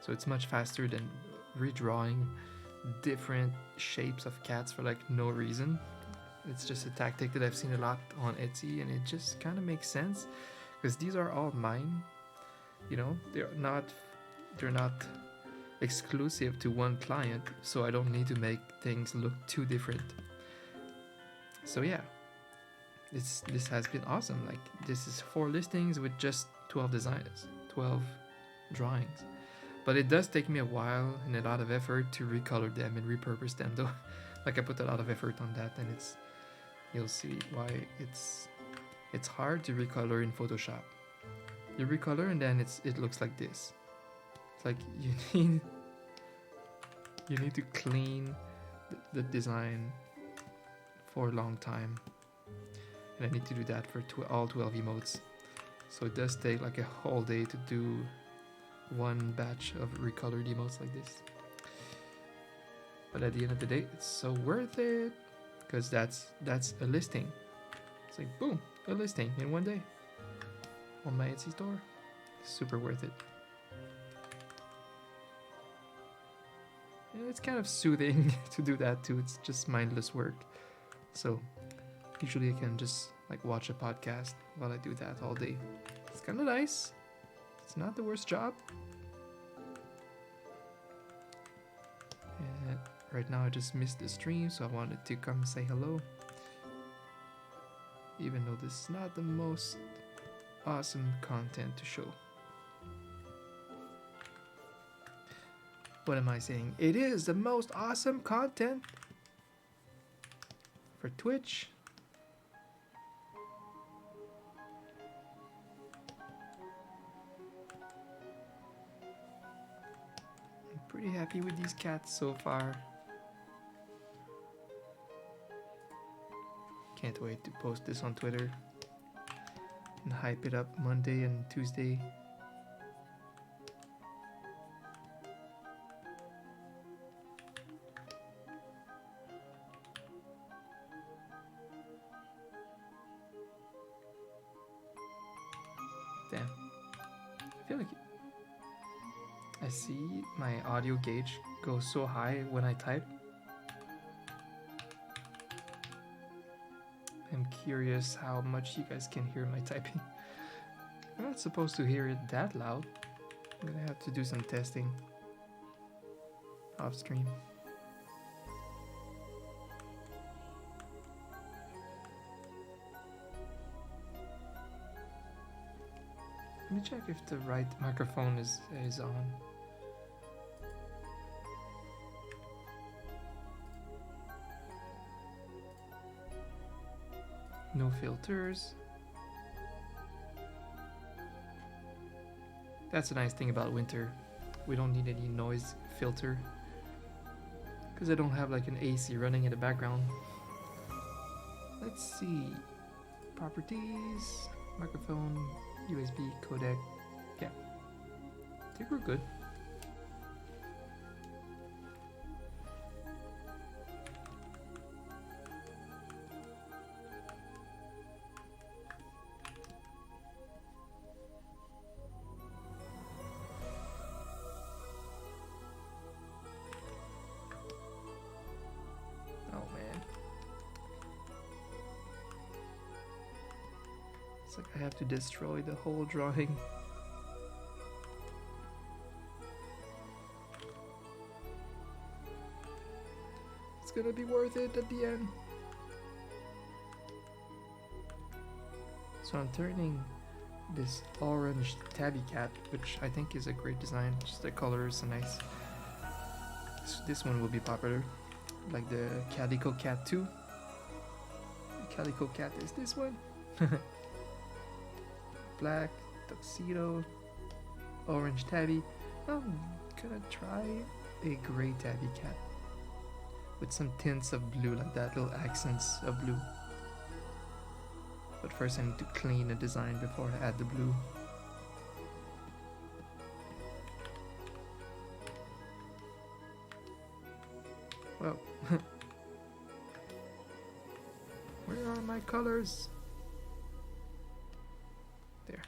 So it's much faster than redrawing different shapes of cats for like no reason. It's just a tactic that I've seen a lot on Etsy, and it just kind of makes sense because these are all mine. You know, they're not exclusive to one client, so I don't need to make things look too different. So yeah, this has been awesome. Like, this is 4 listings with just 12 designs, 12 drawings. But it does take me a while and a lot of effort to recolor them and repurpose them though. Like, I put a lot of effort on that, and you'll see why it's hard to recolor in Photoshop. You recolor and then it looks like this. It's like you need to clean the design for a long time, and I need to do that for all 12 emotes. So it does take like a whole day to do one batch of recolored emotes like this. But at the end of the day, it's so worth it, because that's a listing. It's like, boom, a listing in one day on my Etsy store. Super worth it. And it's kind of soothing to do that too. It's just mindless work. So usually I can just like watch a podcast while I do that all day. It's kind of nice. It's not the worst job. And right now I just missed the stream, so I wanted to come say hello. Even though this is not the most awesome content to show. What am I saying? It is the most awesome content for Twitch. I'm pretty happy with these cats so far. Can't wait to post this on Twitter and hype it up Monday and Tuesday. Damn. I feel like I see my audio gauge go so high when I type. I'm curious how much you guys can hear my typing. I'm not supposed to hear it that loud. I'm gonna have to do some testing off stream. Let me check if the right microphone is on. No filters. That's a nice thing about winter. We don't need any noise filter, because I don't have like an AC running in the background. Let's see. Properties, microphone, USB, codec. Yeah, I think we're good. It's like I have to destroy the whole drawing. It's gonna be worth it at the end. So I'm turning this orange tabby cat, which I think is a great design. Just the color is so nice. This one will be popular, like the Calico Cat 2. The Calico Cat is this one. Black, tuxedo, orange tabby. I'm gonna try a gray tabby cat with some tints of blue, like that, little accents of blue. But first I need to clean the design before I add the blue. Well, where are my colors? There.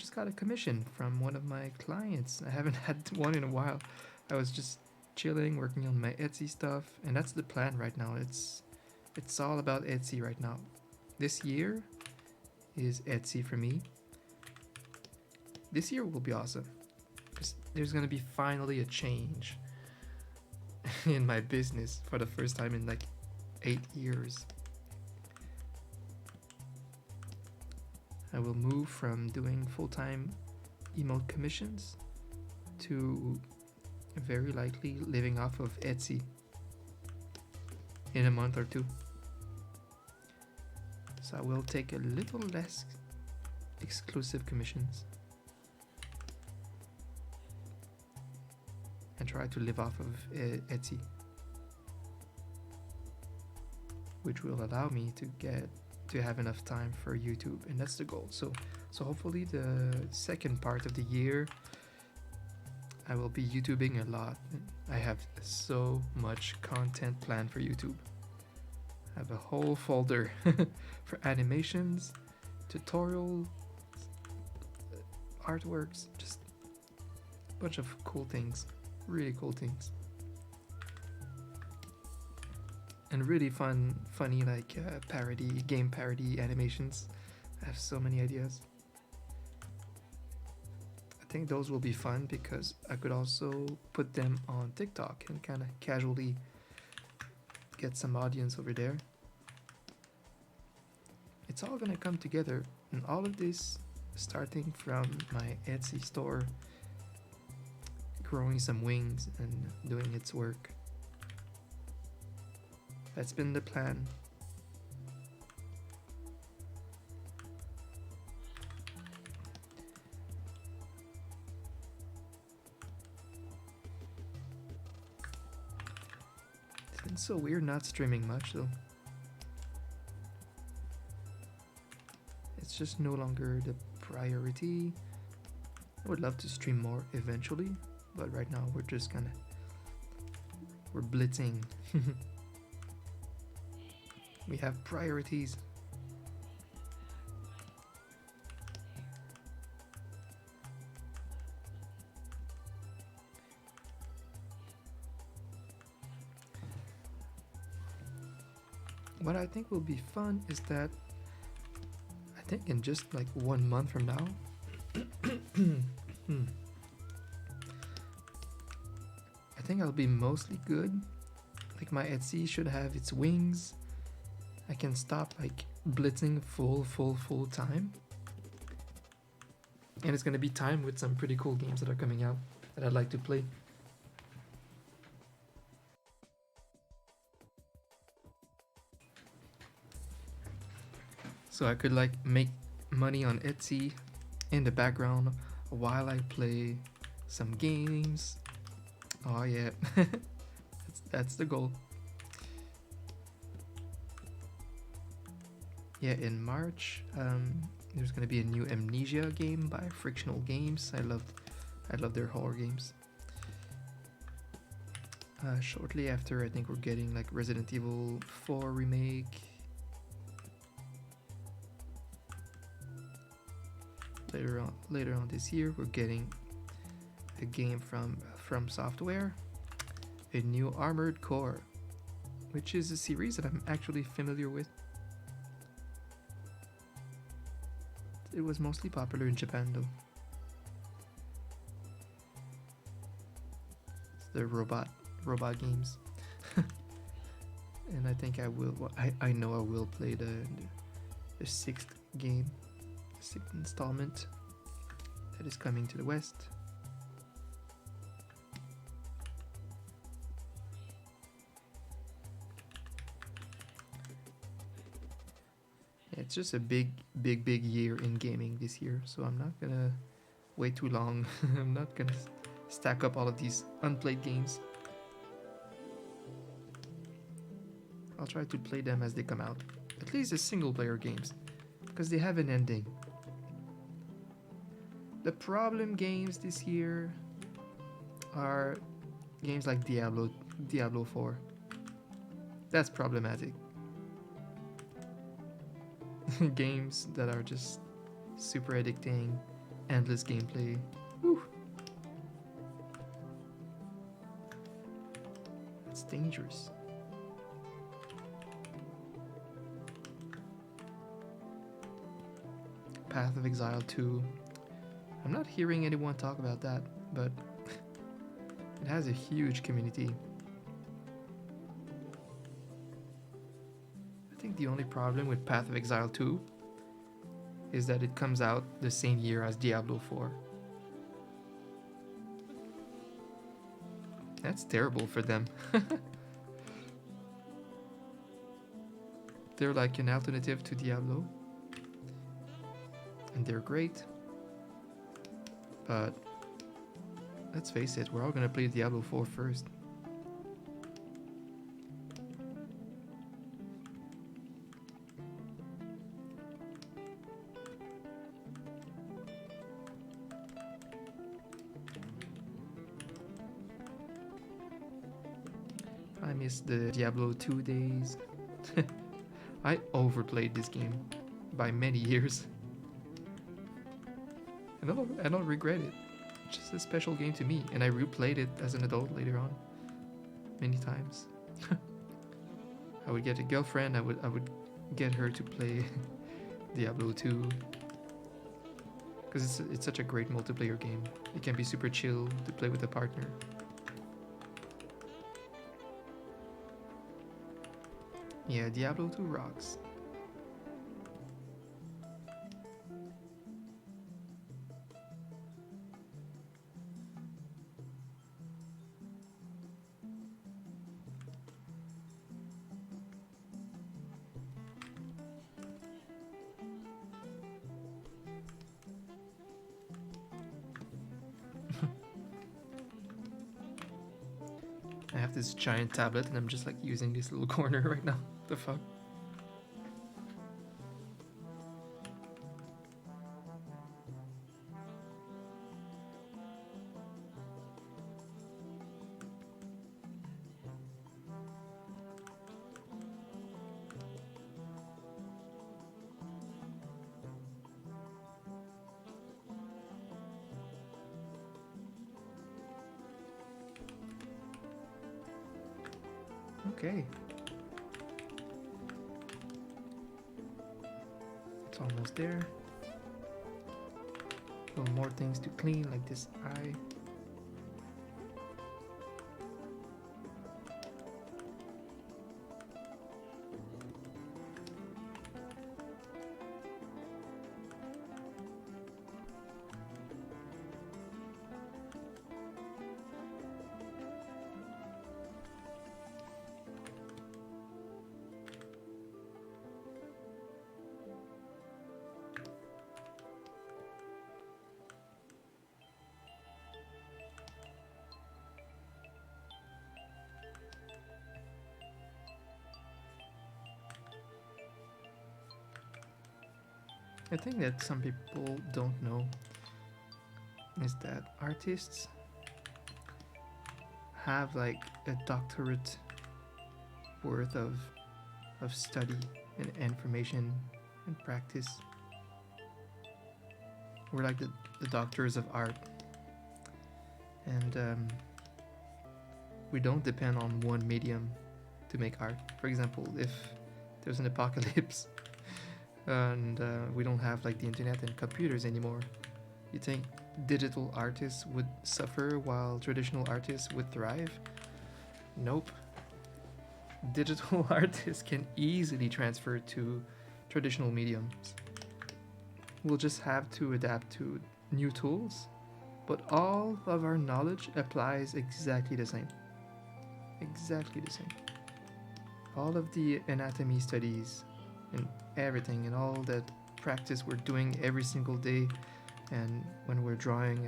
just got a commission from one of my clients. I haven't had one in a while. I was just chilling, working on my Etsy stuff, and that's the plan right now. It's all about Etsy right now. This year is Etsy for me. This year will be awesome because there's gonna be finally a change in my business for the first time in like 8 years. I will move from doing full-time emote commissions to very likely living off of Etsy in a month or two. So I will take a little less exclusive commissions and try to live off of Etsy, which will allow me to have enough time for YouTube, and that's the goal. So hopefully the second part of the year I will be YouTubing a lot. I have so much content planned for YouTube. I have a whole folder for animations, tutorials, artworks, just a bunch of cool things, really cool things. And really funny like game parody animations. I have so many ideas. I think those will be fun because I could also put them on TikTok and kind of casually get some audience over there. It's all gonna come together, and all of this starting from my Etsy store, growing some wings and doing its work. That's been the plan. It's been so weird not streaming much though. It's just no longer the priority. I would love to stream more eventually, but right now we're just we're blitzing. We have priorities. What I think will be fun is that I think in just like 1 month from now, I think I'll be mostly good. Like my Etsy should have its wings. I can stop like blitzing full time. And it's gonna be time with some pretty cool games that are coming out that I'd like to play. So I could like make money on Etsy in the background while I play some games. Oh yeah, that's the goal. Yeah, in March, there's gonna be a new Amnesia game by Frictional Games. I love their horror games. Shortly after, I think we're getting like Resident Evil 4 remake. Later on this year, we're getting a game from Software, a new Armored Core, which is a series that I'm actually familiar with. It was mostly popular in Japan though. It's the robot games. And I think I will, I know I will play the 6th game, 6th installment that is coming to the West. It's just a big year in gaming this year, so I'm not gonna wait too long. I'm not gonna stack up all of these unplayed games. I'll try to play them as they come out, at least the single player games, because they have an ending. The problem games this year are games like Diablo 4. That's problematic. Games that are just super addicting, endless gameplay. Whew. It's dangerous. Path of Exile 2. I'm not hearing anyone talk about that, but it has a huge community. I think the only problem with Path of Exile 2 is that it comes out the same year as Diablo 4. That's terrible for them. They're like an alternative to Diablo. And they're great. But let's face it, we're all gonna play Diablo 4 first. I miss the Diablo 2 days. I overplayed this game by many years. I don't regret it. It's just a special game to me, and I replayed it as an adult later on, many times. I would get a girlfriend. I would get her to play Diablo 2, because it's such a great multiplayer game. It can be super chill to play with a partner. Yeah, Diablo 2 rocks. I have this giant tablet and I'm just like using this little corner right now. The fuck? Okay. It's almost there. A little more things to clean, like this eye. I think that some people don't know is that artists have like a doctorate worth of study and information and practice. We're like the doctors of art, and we don't depend on one medium to make art. For example, if there's an apocalypse and we don't have like the internet and computers anymore, you think digital artists would suffer while traditional artists would thrive? Nope. Digital artists can easily transfer to traditional mediums. We'll just have to adapt to new tools, but all of our knowledge applies exactly the same. Exactly the same. All of the anatomy studies and everything and all that practice we're doing every single day, and when we're drawing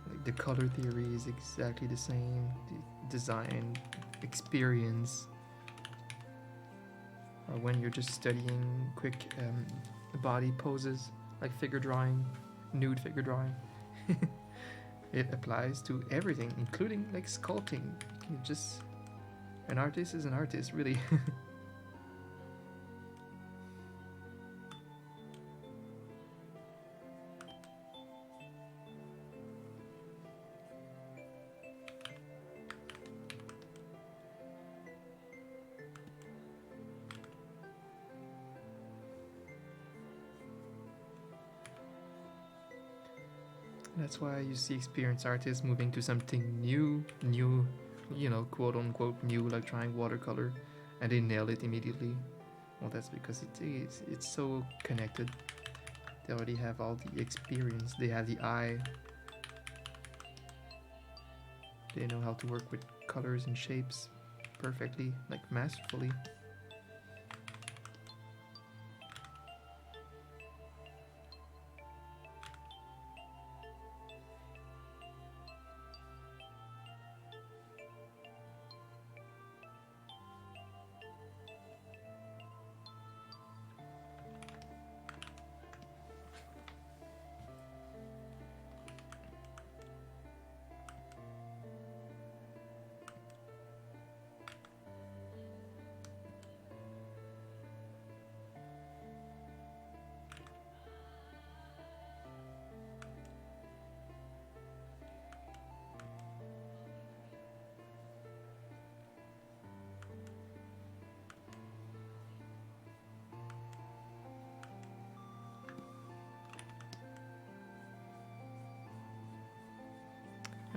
like the color theory is exactly the same, the design experience, or when you're just studying quick body poses like figure drawing, nude figure drawing. It applies to everything, including like sculpting. You just, an artist is an artist, really. That's why you see experienced artists moving to something new, quote unquote new, like trying watercolor, and they nail it immediately. Well, that's because it's so connected. They already have all the experience. They have the eye. They know how to work with colors and shapes perfectly, like masterfully.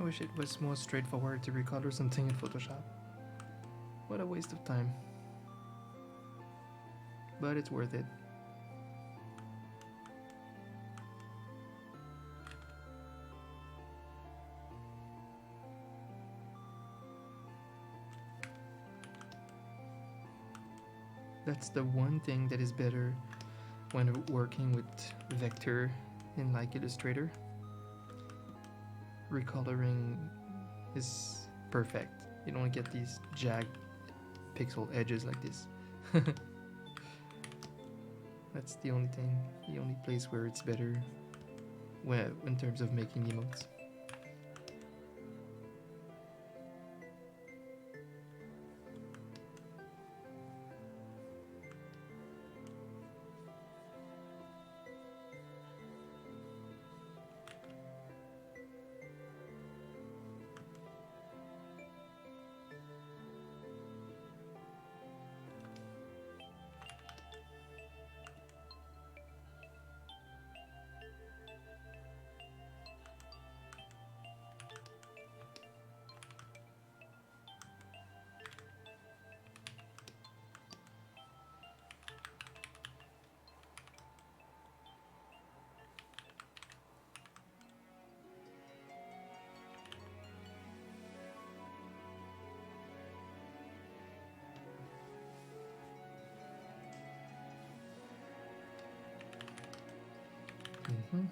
I wish it was more straightforward to recolor something in Photoshop. What a waste of time. But it's worth it. That's the one thing that is better when working with vector in like Illustrator. Recoloring is perfect. You don't get these jagged pixel edges like this. That's the only place where it's better in terms of making emotes. Mm-hmm.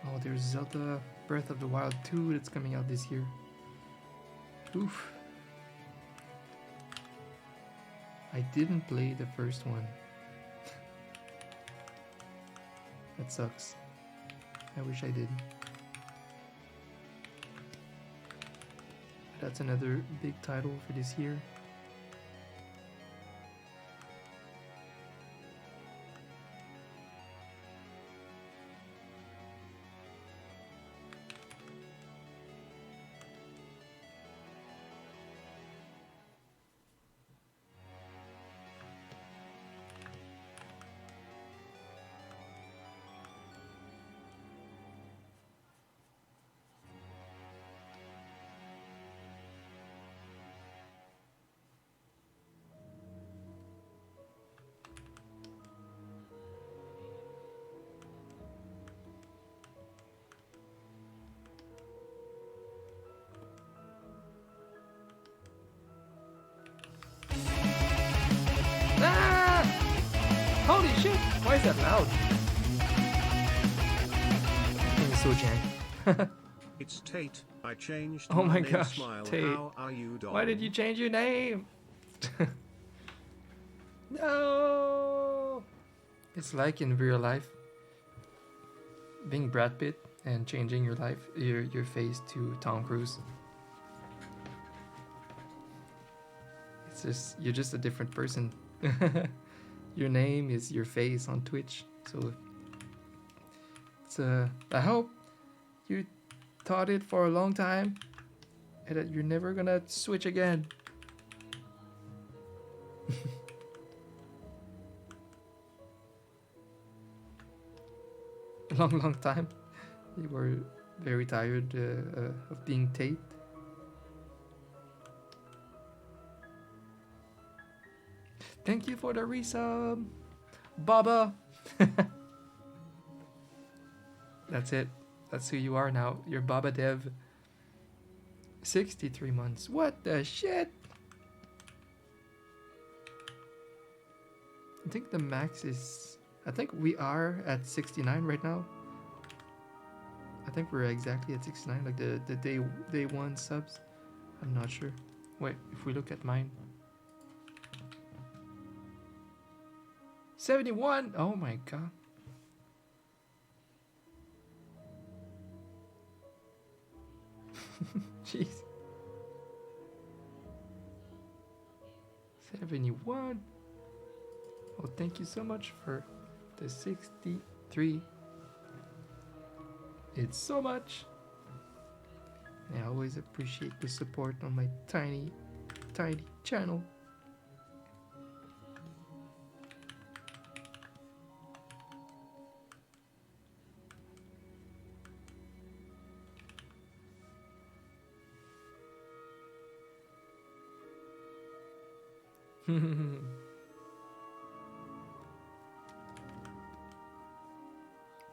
Oh, there's Zelda Breath of the Wild 2 that's coming out this year. Oof. I didn't play the first one. That sucks. I wish I did. That's another big title for this year. Why is that loud? It's so jank. It's Tate. I changed Oh my name. gosh, Smile. Tate. How are you, Dom? Why did you change your name? No! It's like in real life, being Brad Pitt and changing your life, your face to Tom Cruise. It's just, you're just a different person. Your name is your face on Twitch, so it's I hope you taught it for a long time and that you're never gonna switch again. A long time. You were very tired of being Tate. Thank you for the resub, Baba. That's it. That's who you are now. You're Baba Dev. 63 months. What the shit? I think the max is... I think we are at 69 right now. I think we're exactly at 69, like the day one subs. I'm not sure. Wait, if we look at mine. 71! Oh my god. Jeez. 71. Oh, thank you so much for the 63. It's so much. I always appreciate the support on my tiny channel.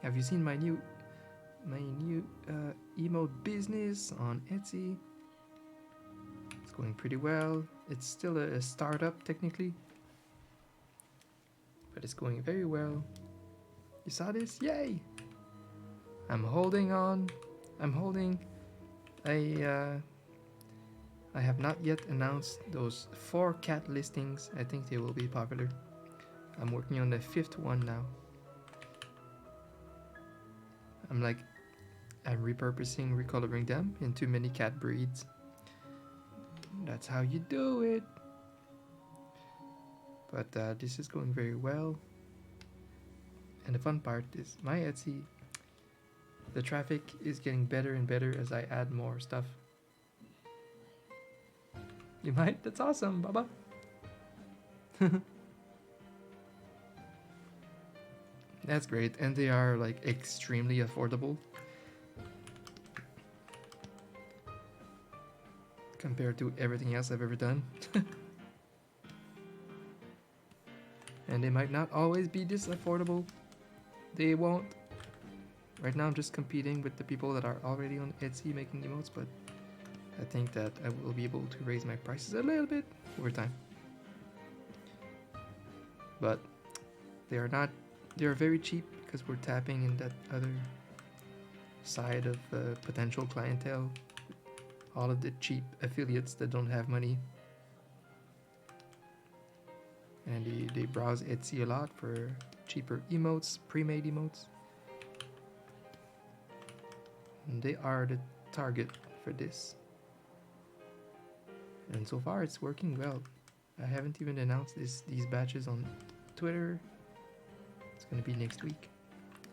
Have you seen my new emote business on Etsy? It's going pretty well. It's still a startup technically, but it's going very well. You saw this? Yay! I'm holding on. I'm holding. I have not yet announced those 4 cat listings. I think they will be popular. I'm working on the 5th one now. I'm repurposing, recoloring them into many cat breeds. That's how you do it. But this is going very well. And the fun part is my Etsy, the traffic is getting better and better as I add more stuff. You might? That's awesome, Baba. That's great. And they are like extremely affordable compared to everything else I've ever done. And they might not always be this affordable. They won't. Right now I'm just competing with the people that are already on Etsy making emotes, but I think that I will be able to raise my prices a little bit over time. But they are very cheap because we're tapping in that other side of potential clientele. All of the cheap affiliates that don't have money. And they browse Etsy a lot for cheaper emotes, pre-made emotes. And they are the target for this. And so far it's working well. I haven't even announced these batches on Twitter. It's gonna be next week.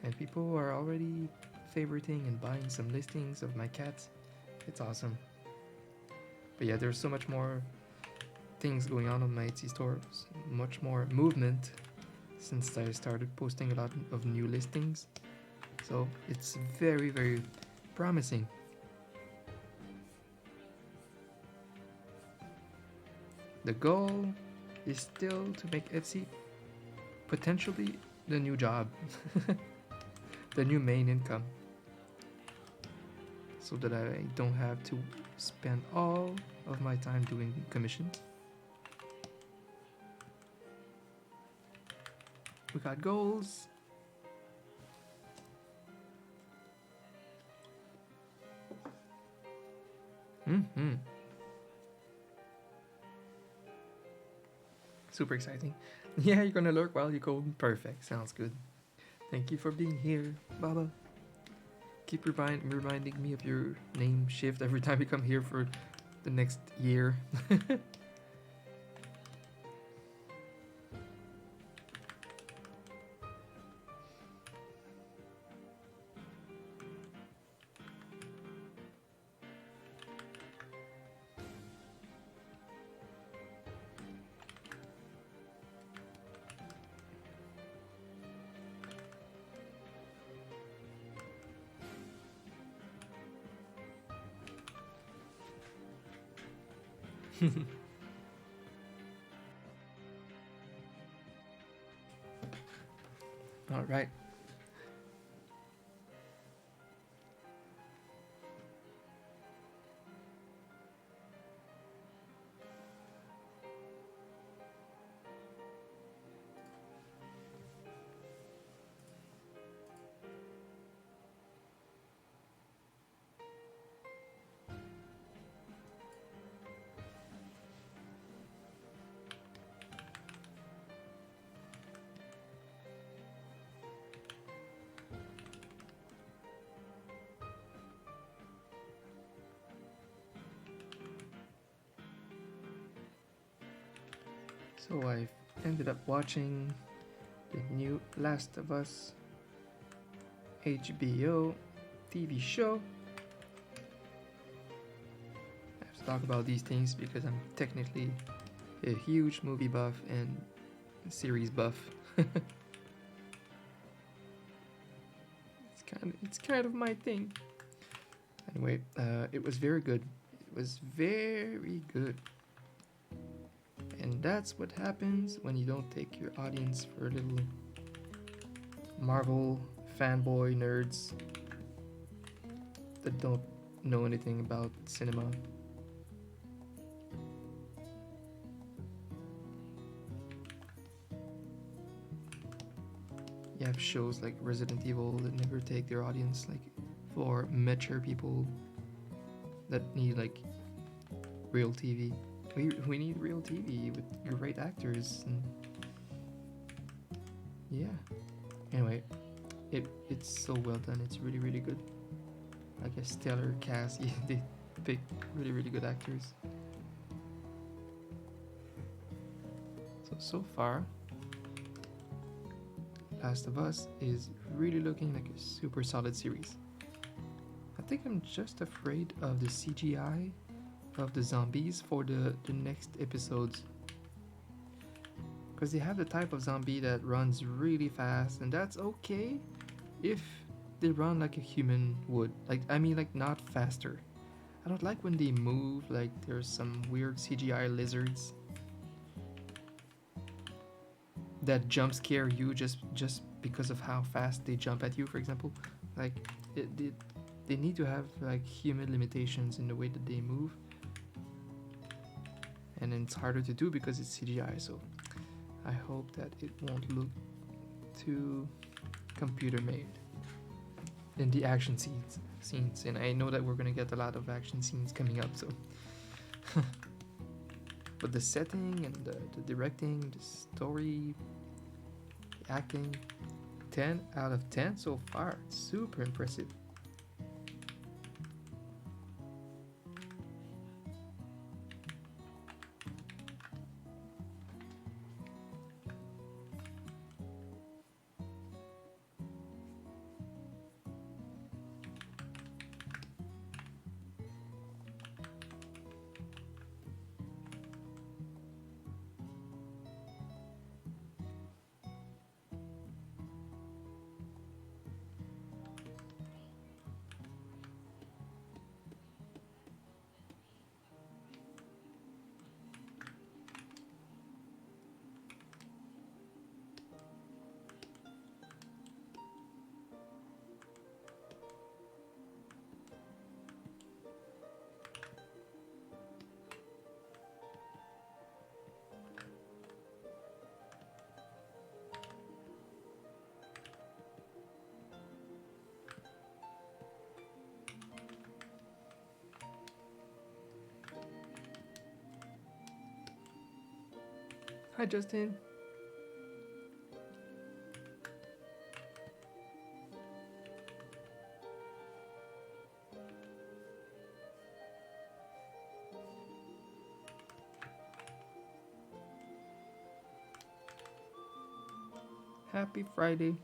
And people are already favoriting and buying some listings of my cats. It's awesome. But yeah, there's so much more things going on my Etsy store. Much more movement since I started posting a lot of new listings. So it's very, very promising. The goal is still to make Etsy potentially the new job, the new main income, so that I don't have to spend all of my time doing commissions. We got goals. Super exciting. Yeah, you're gonna lurk while you code. Perfect. Sounds good. Thank you for being here, Baba. Keep reminding me of your name shift every time you come here for the next year. All right. So I ended up watching the new Last of Us HBO TV show. I have to talk about these things because I'm technically a huge movie buff and series buff. It's kind of my thing. Anyway, it was very good. It was very good. And that's what happens when you don't take your audience for little Marvel fanboy nerds that don't know anything about cinema. You have shows like Resident Evil that never take their audience, like for mature people that need like real TV. We need real TV with great actors and yeah. Anyway, it's so well done. It's really really good. Like a stellar cast. Yeah, they pick really really good actors. So far, Last of Us is really looking like a super solid series. I think I'm just afraid of the CGI of the zombies for the next episodes, because they have the type of zombie that runs really fast, and that's okay if they run like a human would. Like I mean, like not faster. I don't like when they move like there's some weird CGI lizards that jump scare you just because of how fast they jump at you, for example. Like they need to have like human limitations in the way that they move, and then it's harder to do because it's CGI. So I hope that it won't look too computer made in the action scenes. And I know that we're gonna get a lot of action scenes coming up, so but the setting and the directing, the story, the acting, 10 out of 10 so far. Super impressive. Hi, Justin. Happy Friday.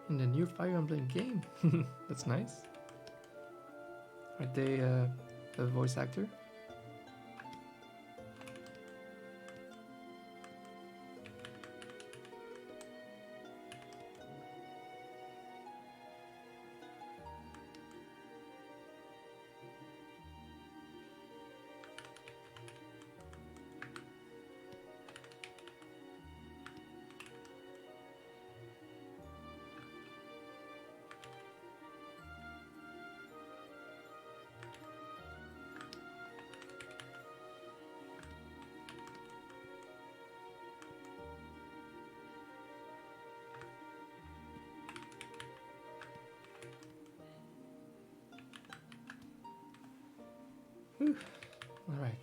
In the new Fire Emblem game. That's nice. Are they a voice actor? Whew. All right.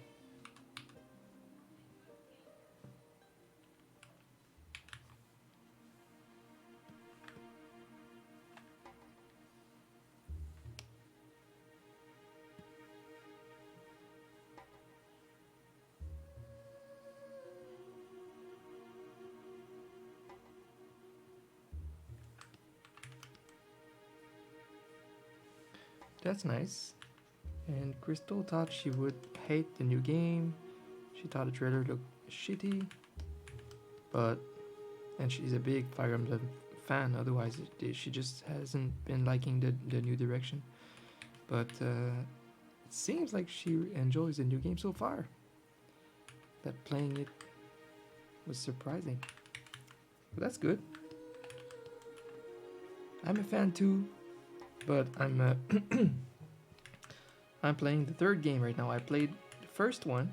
That's nice. And Crystal thought she would hate the new game. She thought the trailer looked shitty. But, and she's a big Fire Emblem fan, otherwise she just hasn't been liking the new direction. But it seems like she enjoys the new game so far. That playing it was surprising. But that's good. I'm a fan too, but I'm playing the third game right now. I played the first one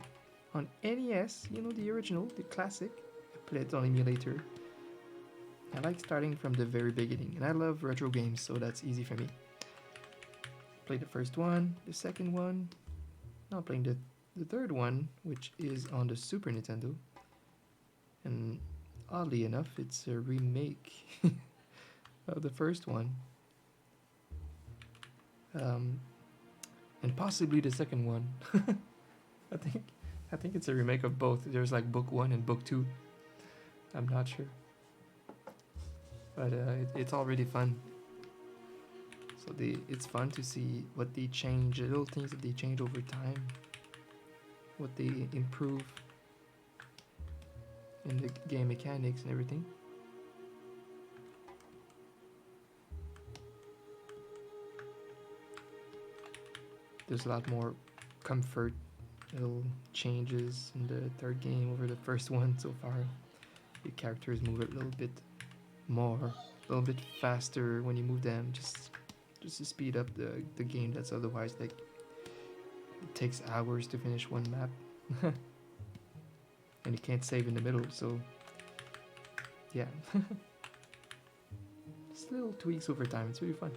on NES, you know, the original, the classic. I played it on emulator. I like starting from the very beginning, and I love retro games, so that's easy for me. Played the first one, the second one. Now I'm playing the third one, which is on the Super Nintendo. And oddly enough, it's a remake of the first one. And possibly the second one. I think it's a remake of both. There's like book 1 and book 2. I'm not sure. But it's already fun. So it's fun to see what they change, the little things that they change over time, what they improve in the game mechanics and everything. There's a lot more comfort little changes in the third game over the first one so far. The characters move a little bit more, a little bit faster when you move them, just to speed up the game that's otherwise like it takes hours to finish one map. And you can't save in the middle, so yeah. Just little tweaks over time, it's really fun.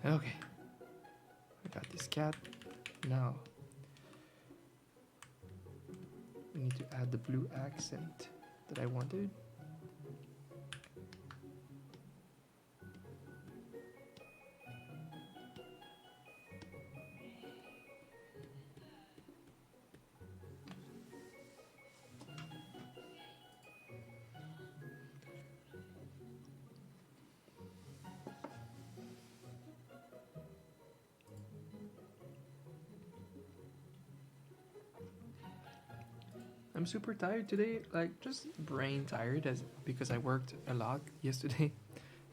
Okay, I got this cat. Now we need to add the blue accent that I wanted. I'm super tired today, like just brain tired because I worked a lot yesterday.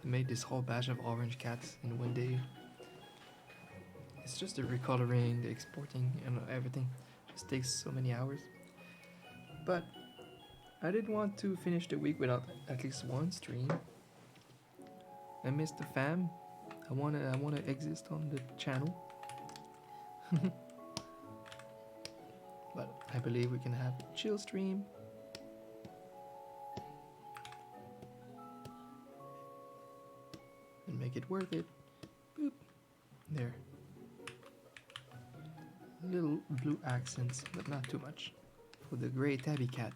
I made this whole batch of orange cats in one day. It's just the recoloring, the exporting, and everything. Just takes so many hours. But I didn't want to finish the week without at least one stream. I miss the fam. I wanna exist on the channel. But I believe we can have a chill stream. And make it worth it. Boop. There. Little blue accents, but not too much. For the grey tabby cat.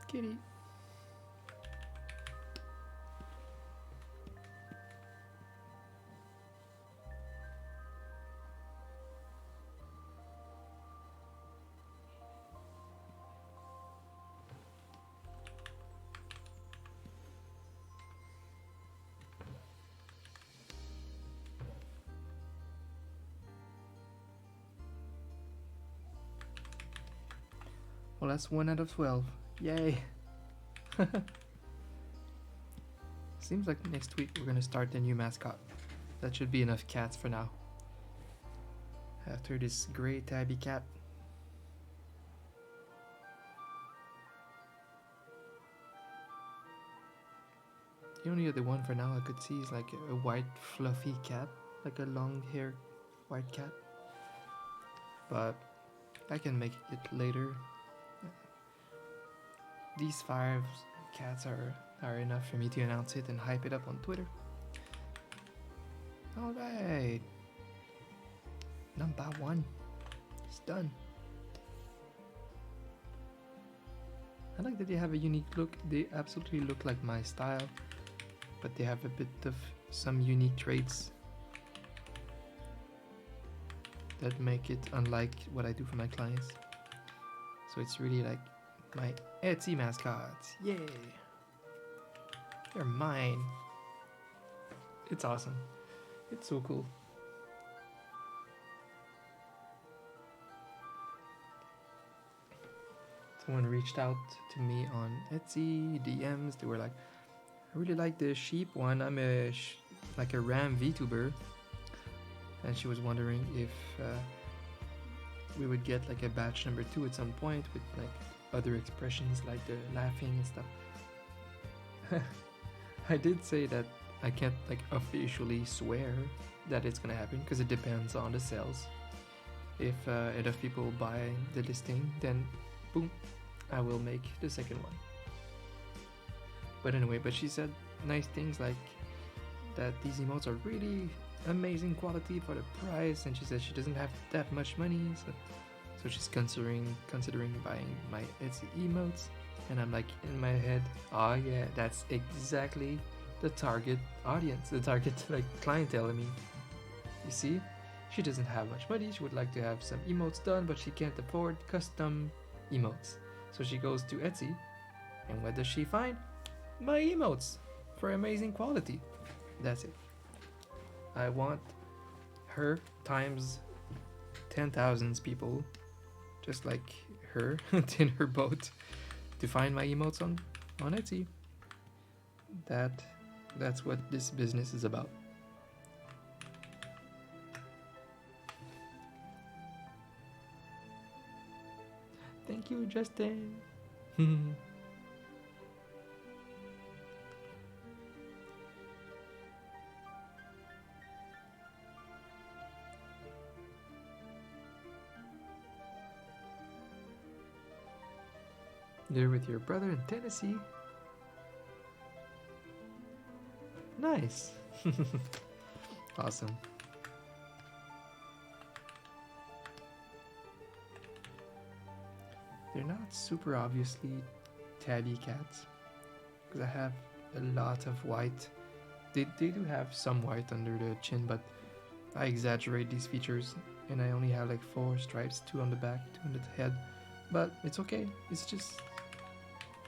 Kitty. Well, that's 1 out of 12. Yay! Seems like next week we're gonna start the new mascot. That should be enough cats for now. After this grey tabby cat. The only other one for now I could see is like a white fluffy cat. Like a long haired white cat. But I can make it later. These 5 cats are enough for me to announce it and hype it up on Twitter. Alright. Number 1. It's done. I like that they have a unique look. They absolutely look like my style. But they have a bit of some unique traits that make it unlike what I do for my clients. So it's really like my Etsy mascots. Yay! They're mine. It's awesome. It's so cool. someone reached out to me on Etsy DMs. They were like, I really like the sheep one. I'm like a ram VTuber, and she was wondering if we would get like a batch number 2 at some point with like other expressions like the laughing and stuff. I did say that I can't like officially swear that it's gonna happen because it depends on the sales. If enough people buy the listing, then boom, I will make the second one. But anyway, she said nice things like that these emotes are really amazing quality for the price, and she says she doesn't have that much money, so she's considering buying my Etsy emotes. And I'm like in my head, oh yeah, that's exactly the target audience, the target like clientele. I mean, you see, she doesn't have much money. She would like to have some emotes done, but she can't afford custom emotes. So she goes to Etsy, and what does she find? My emotes for amazing quality. That's it. I want her times 10,000 people just like her in her boat to find my emotes on Etsy. That's what this business is about. Thank you, Justin. You're with your brother in Tennessee. Nice. Awesome. They're not super obviously tabby cats because I have a lot of white. They do have some white under the chin, but I exaggerate these features and I only have like 4 stripes, 2 on the back, 2 on the head. But it's okay. It's just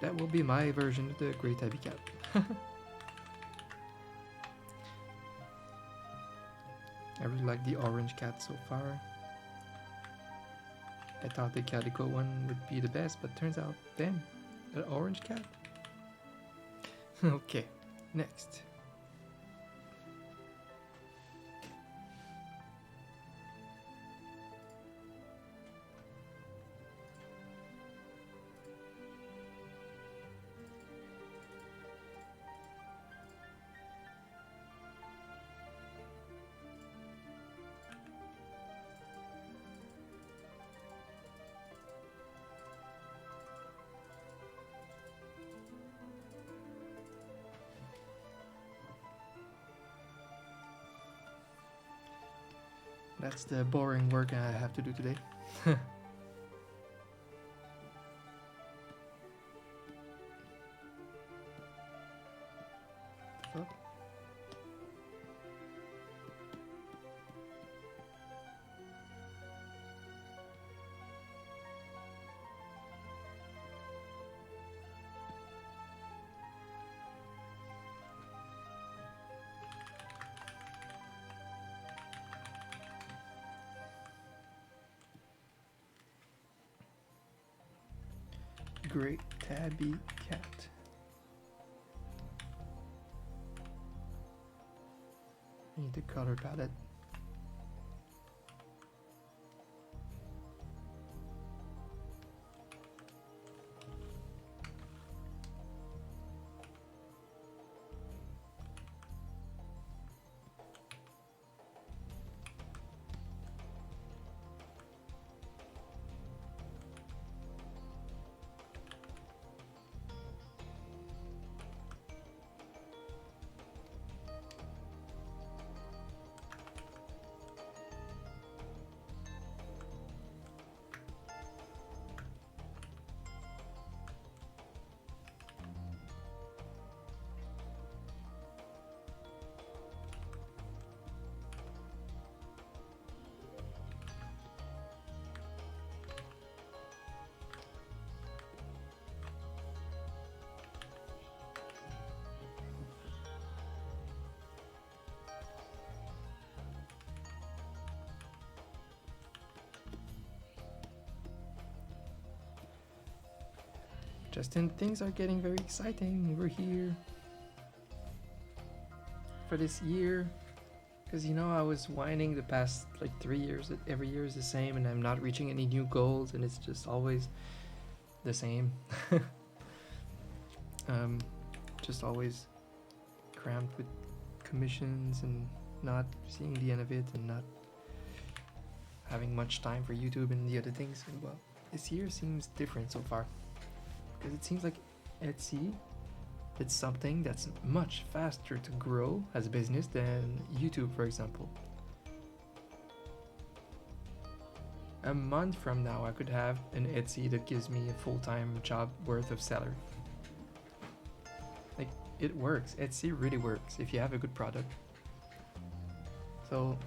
that will be my version of the Grey Tabby Cat. I really like the orange cat so far. I thought the calico one would be the best, but turns out, damn, an orange cat. Okay, next. That's the boring work I have to do today. Fuck. Great tabby cat. I need the color palette. Justin, things are getting very exciting. We're here for this year. Because I was whining the past like 3 years that every year is the same and I'm not reaching any new goals and it's just always the same. Just always crammed with commissions and not seeing the end of it and not having much time for YouTube and the other things. And well, this year seems different so far because it seems like Etsy, it's something that's much faster to grow as a business than YouTube, for example. A month from now, I could have an Etsy that gives me a full-time job worth of salary. Like, it works. Etsy really works if you have a good product. So,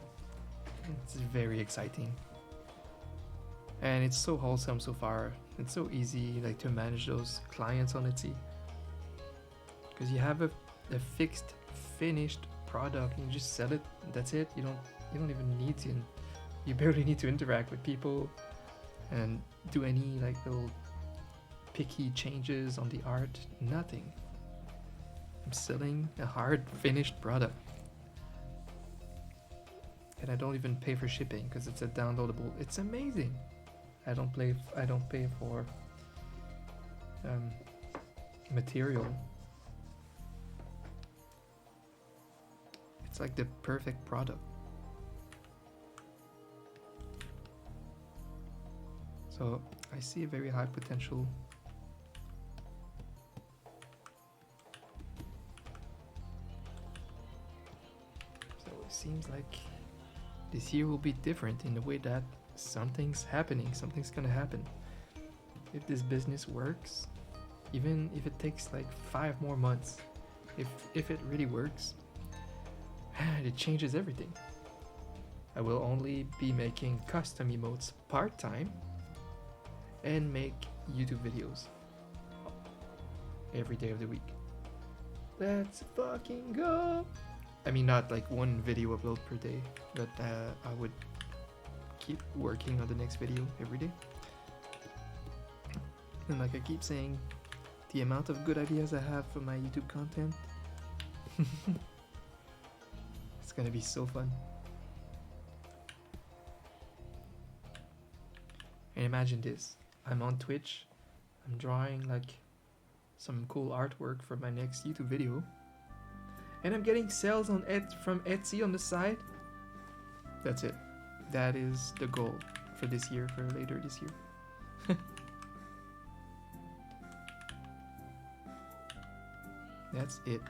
it's very exciting. And it's so wholesome so far. It's so easy like to manage those clients on Etsy. Because you have a fixed, finished product and you just sell it. That's it. You don't even need to. You barely need to interact with people and do any like little picky changes on the art. Nothing. I'm selling a hard finished product, and I don't even pay for shipping because it's a downloadable. It's amazing. I don't pay for material. It's like the perfect product. So I see a very high potential. So it seems like this year will be different in the way that something's happening, something's gonna happen. If this business works, even if it takes like 5 more months, if it really works, it changes everything. I will only be making custom emotes part-time and make YouTube videos every day of the week. Let's fucking go! I mean, not like one video upload per day, but I would keep working on the next video every day. And like I keep saying, the amount of good ideas I have for my YouTube content, it's gonna be so fun. And imagine this, I'm on Twitch, I'm drawing like some cool artwork for my next YouTube video, and I'm getting sales from Etsy on the side. That's it. That is the goal for this year, for later this year. That's it.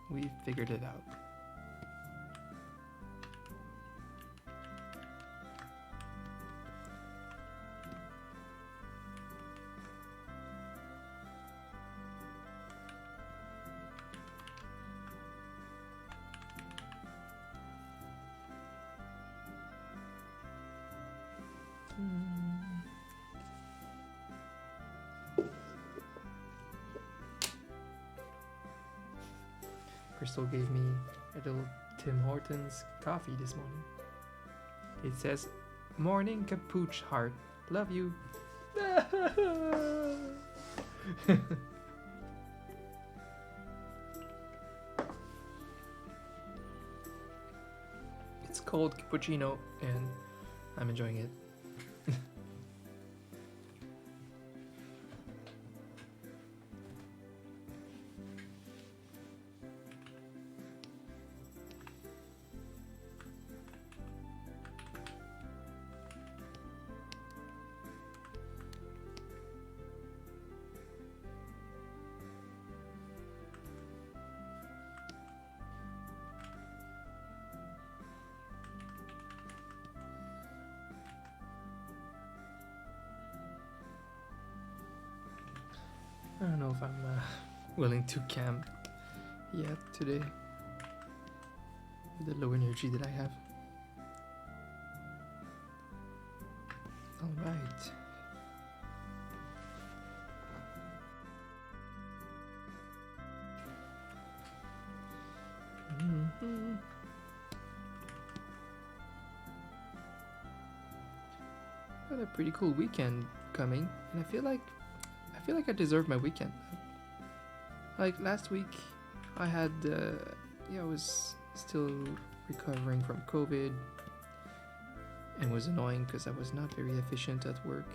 We figured it out. Crystal gave me a little Tim Hortons coffee this morning. It says, "Morning Capuch Heart, love you." It's cold cappuccino and I'm enjoying it. I don't know if I'm willing to camp yet today with the low energy that I have. Alright. Had a pretty cool weekend coming, and I feel like I deserve my weekend. Like last week, I had I was still recovering from COVID, and was annoying because I was not very efficient at work.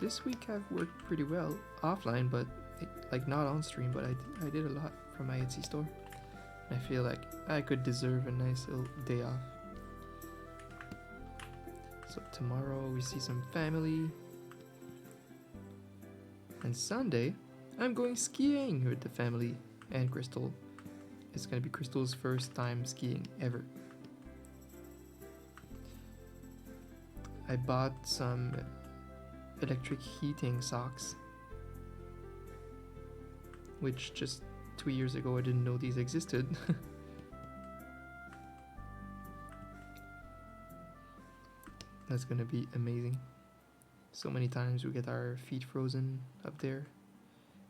This week I've worked pretty well offline, but like not on stream. But I did a lot from my Etsy store. I feel like I could deserve a nice little day off. So tomorrow we see some family. And Sunday, I'm going skiing with the family and Crystal. It's gonna be Crystal's first time skiing ever. I bought some electric heating socks, which just 2 years ago I didn't know these existed. That's gonna be amazing. So many times we get our feet frozen up there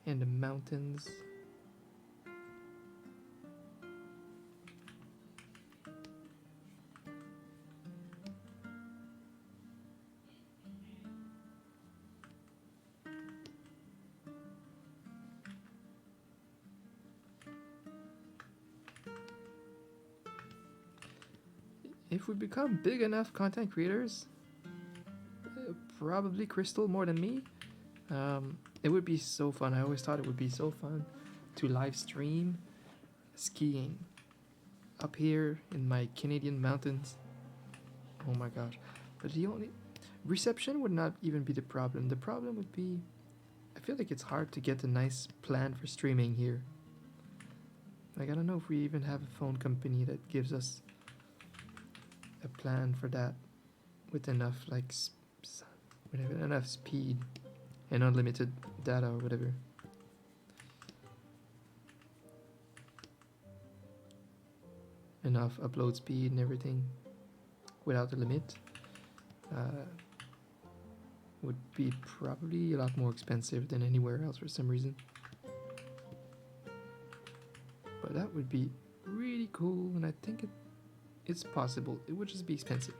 in the mountains. If we become big enough content creators, probably Crystal more than me. It would be so fun. I always thought it would be so fun to live stream skiing up here in my Canadian mountains. Oh my gosh. But the only reception would not even be the problem. The problem would be, I feel like it's hard to get a nice plan for streaming here. Like I don't know if we even have a phone company that gives us a plan for that with enough like enough speed and unlimited data or whatever. Enough upload speed and everything without a limit. Would be probably a lot more expensive than anywhere else for some reason. But that would be really cool, and I think it's possible. It would just be expensive.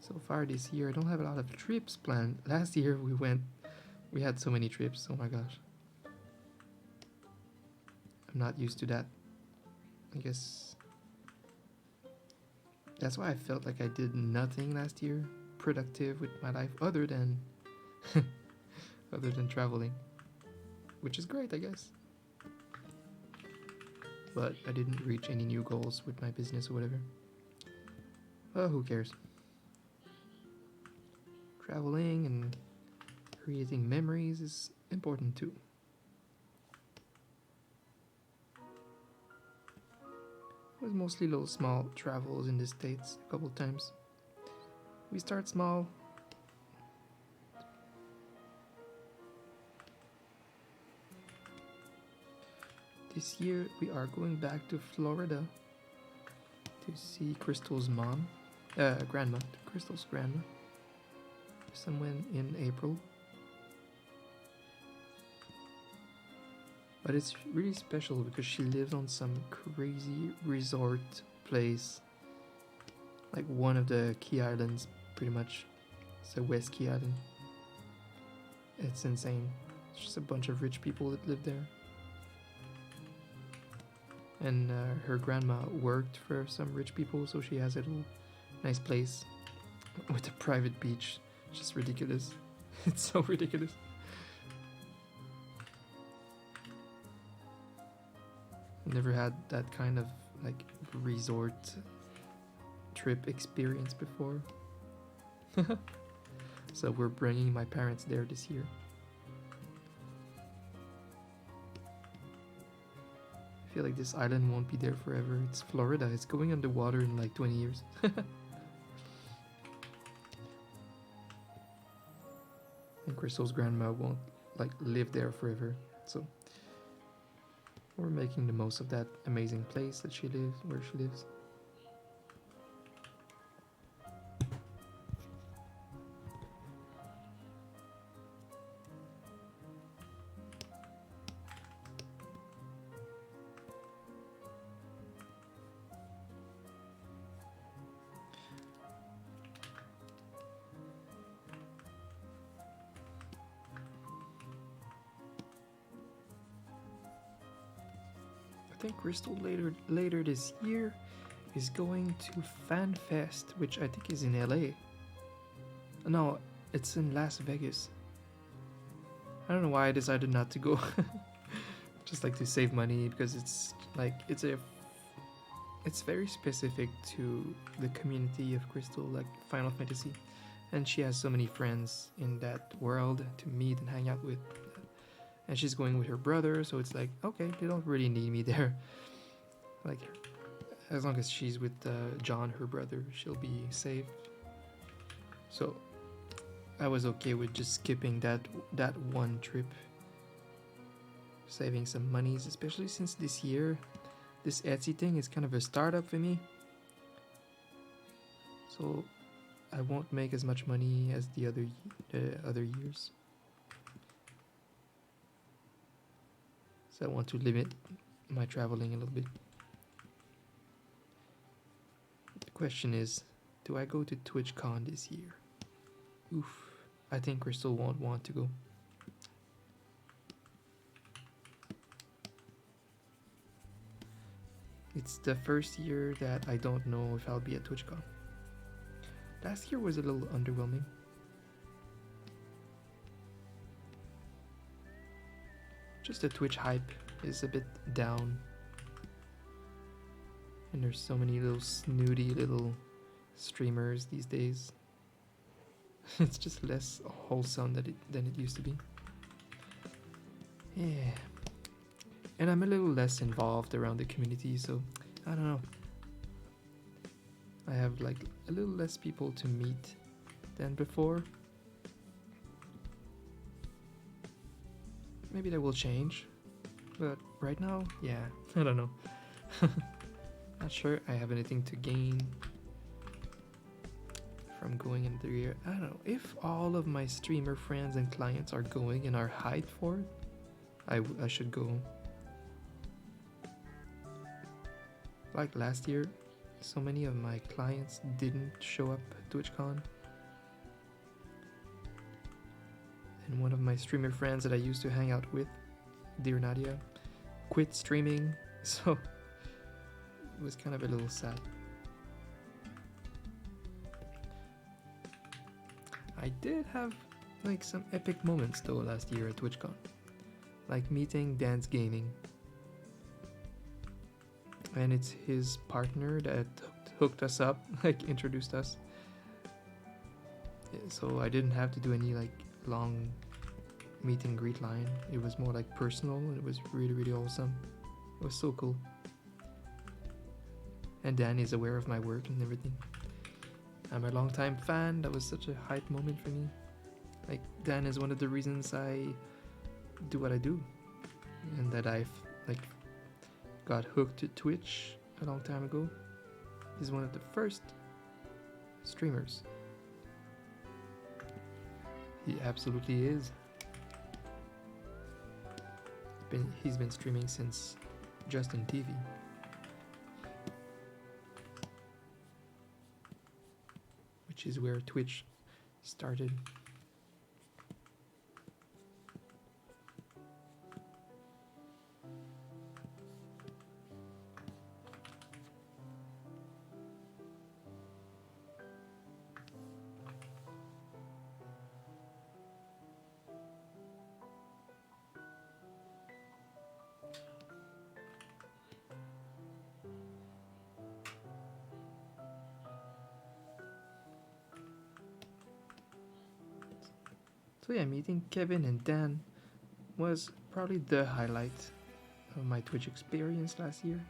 So far this year, I don't have a lot of trips planned. Last year we had so many trips. Oh my gosh. I'm not used to that. I guess that's why I felt like I did nothing last year productive with my life other than traveling, which is great, I guess. But I didn't reach any new goals with my business or whatever. Oh, who cares? Traveling and creating memories is important too. It was mostly little small travels in the States a couple times. We start small. This year we are going back to Florida to see Crystal's grandma, Crystal's grandma. Somewhere in April. But it's really special because she lives on some crazy resort place, like one of the Key Islands, pretty much. It's a West Key Island. It's insane. It's just a bunch of rich people that live there. And her grandma worked for some rich people, so she has a little nice place with a private beach. Just ridiculous. It's so ridiculous. I've never had that kind of like resort trip experience before. So we're bringing my parents there this year. I feel like this island won't be there forever. It's Florida. It's going underwater in like 20 years. And Crystal's grandma won't like live there forever, so we're making the most of that amazing place that where she lives. I think Crystal later this year is going to FanFest, which I think is in LA. No, it's in Las Vegas. I don't know why I decided not to go. Just like to save money, because it's very specific to the community of Crystal, like Final Fantasy, and she has so many friends in that world to meet and hang out with. And she's going with her brother, so it's like, okay, they don't really need me there. Like, as long as she's with John, her brother, she'll be safe. So I was okay with just skipping that one trip, saving some monies, especially since this year this Etsy thing is kind of a startup for me. So I won't make as much money as the other years. So I want to limit my traveling a little bit. The question is, do I go to TwitchCon this year? Oof, I think Crystal won't want to go. It's the first year that I don't know if I'll be at TwitchCon. Last year was a little underwhelming. Just the Twitch hype is a bit down. And there's so many little snooty little streamers these days. It's just less wholesome than it used to be. Yeah. And I'm a little less involved around the community, so I don't know. I have like a little less people to meet than before. Maybe that will change, but right now, yeah, I don't know. Not sure I have anything to gain from going into the year. I don't know. If all of my streamer friends and clients are going and are hyped for it, I should go. Like last year, so many of my clients didn't show up at TwitchCon. And one of my streamer friends that I used to hang out with, dear Nadia, quit streaming, so it was kind of a little sad. I did have like some epic moments though last year at TwitchCon, like meeting Dance Gaming, and it's his partner that hooked us up, like introduced us. So I didn't have to do any like long meet and greet line. It was more like personal, and it was really, really awesome. It was so cool. And Dan is aware of my work and everything. I'm a long-time fan. That was such a hype moment for me. Like, Dan is one of the reasons I do what I do, and that I've like got hooked to Twitch a long time ago. He's one of the first streamers. He absolutely is. He's been streaming since Justin TV. Which is where Twitch started. So yeah, meeting Kevin and Dan was probably the highlight of my Twitch experience last year.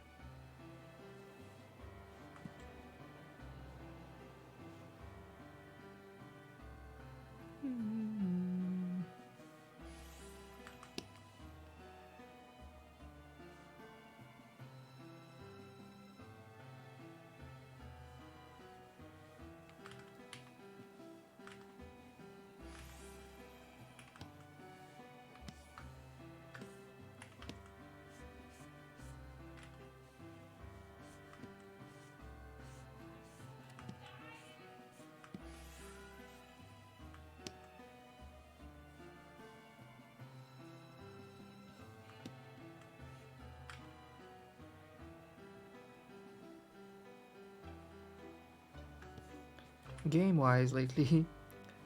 Game wise lately,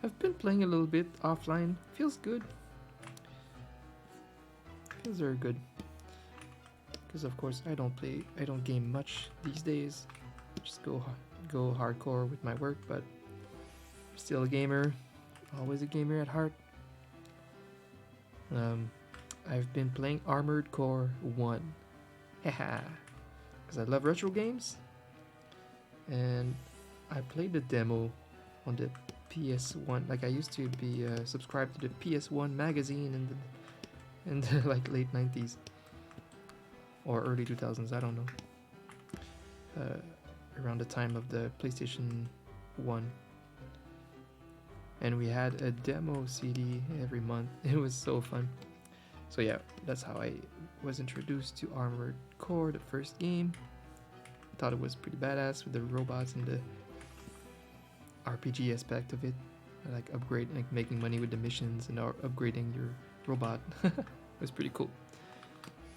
I've been playing a little bit offline. Feels good. Feels very good. Because of course I don't game much these days. Just go hardcore with my work, but still a gamer. Always a gamer at heart. I've been playing Armored Core 1. Haha. Because I love retro games. And I played the demo on the PS1. Like I used to be subscribed to the PS1 magazine in the like late 90s or early 2000s. I don't know. Around the time of the PlayStation 1. And we had a demo CD every month. It was so fun. So yeah, that's how I was introduced to Armored Core, the first game. Thought it was pretty badass with the robots and the RPG aspect of it. Like making money with the missions and upgrading your robot. It was pretty cool.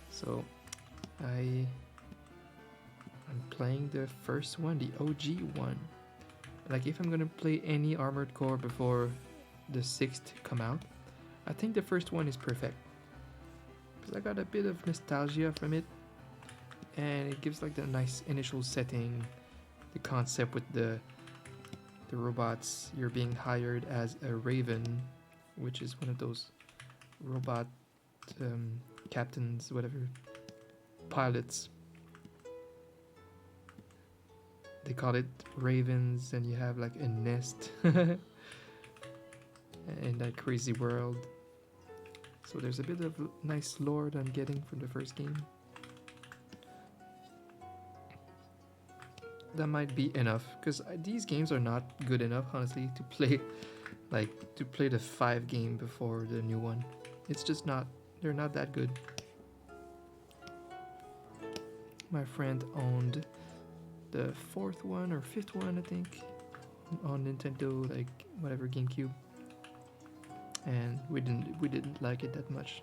So I'm playing the first one, the OG one. Like if I'm gonna play any Armored Core before the 6th come out, I think the first one is perfect. Because I got a bit of nostalgia from it. And it gives like the nice initial setting, the concept with the robots. You're being hired as a Raven, which is one of those robot captains, whatever, pilots. They call it Ravens, and you have like a nest in that crazy world. So there's a bit of nice lore that I'm getting from the first game. That might be enough, because these games are not good enough, honestly, to play the 5 game before the new one. It's just not, they're not that good. My friend owned the 4th one or 5th one, I think, on Nintendo, like whatever, GameCube, and we didn't like it that much.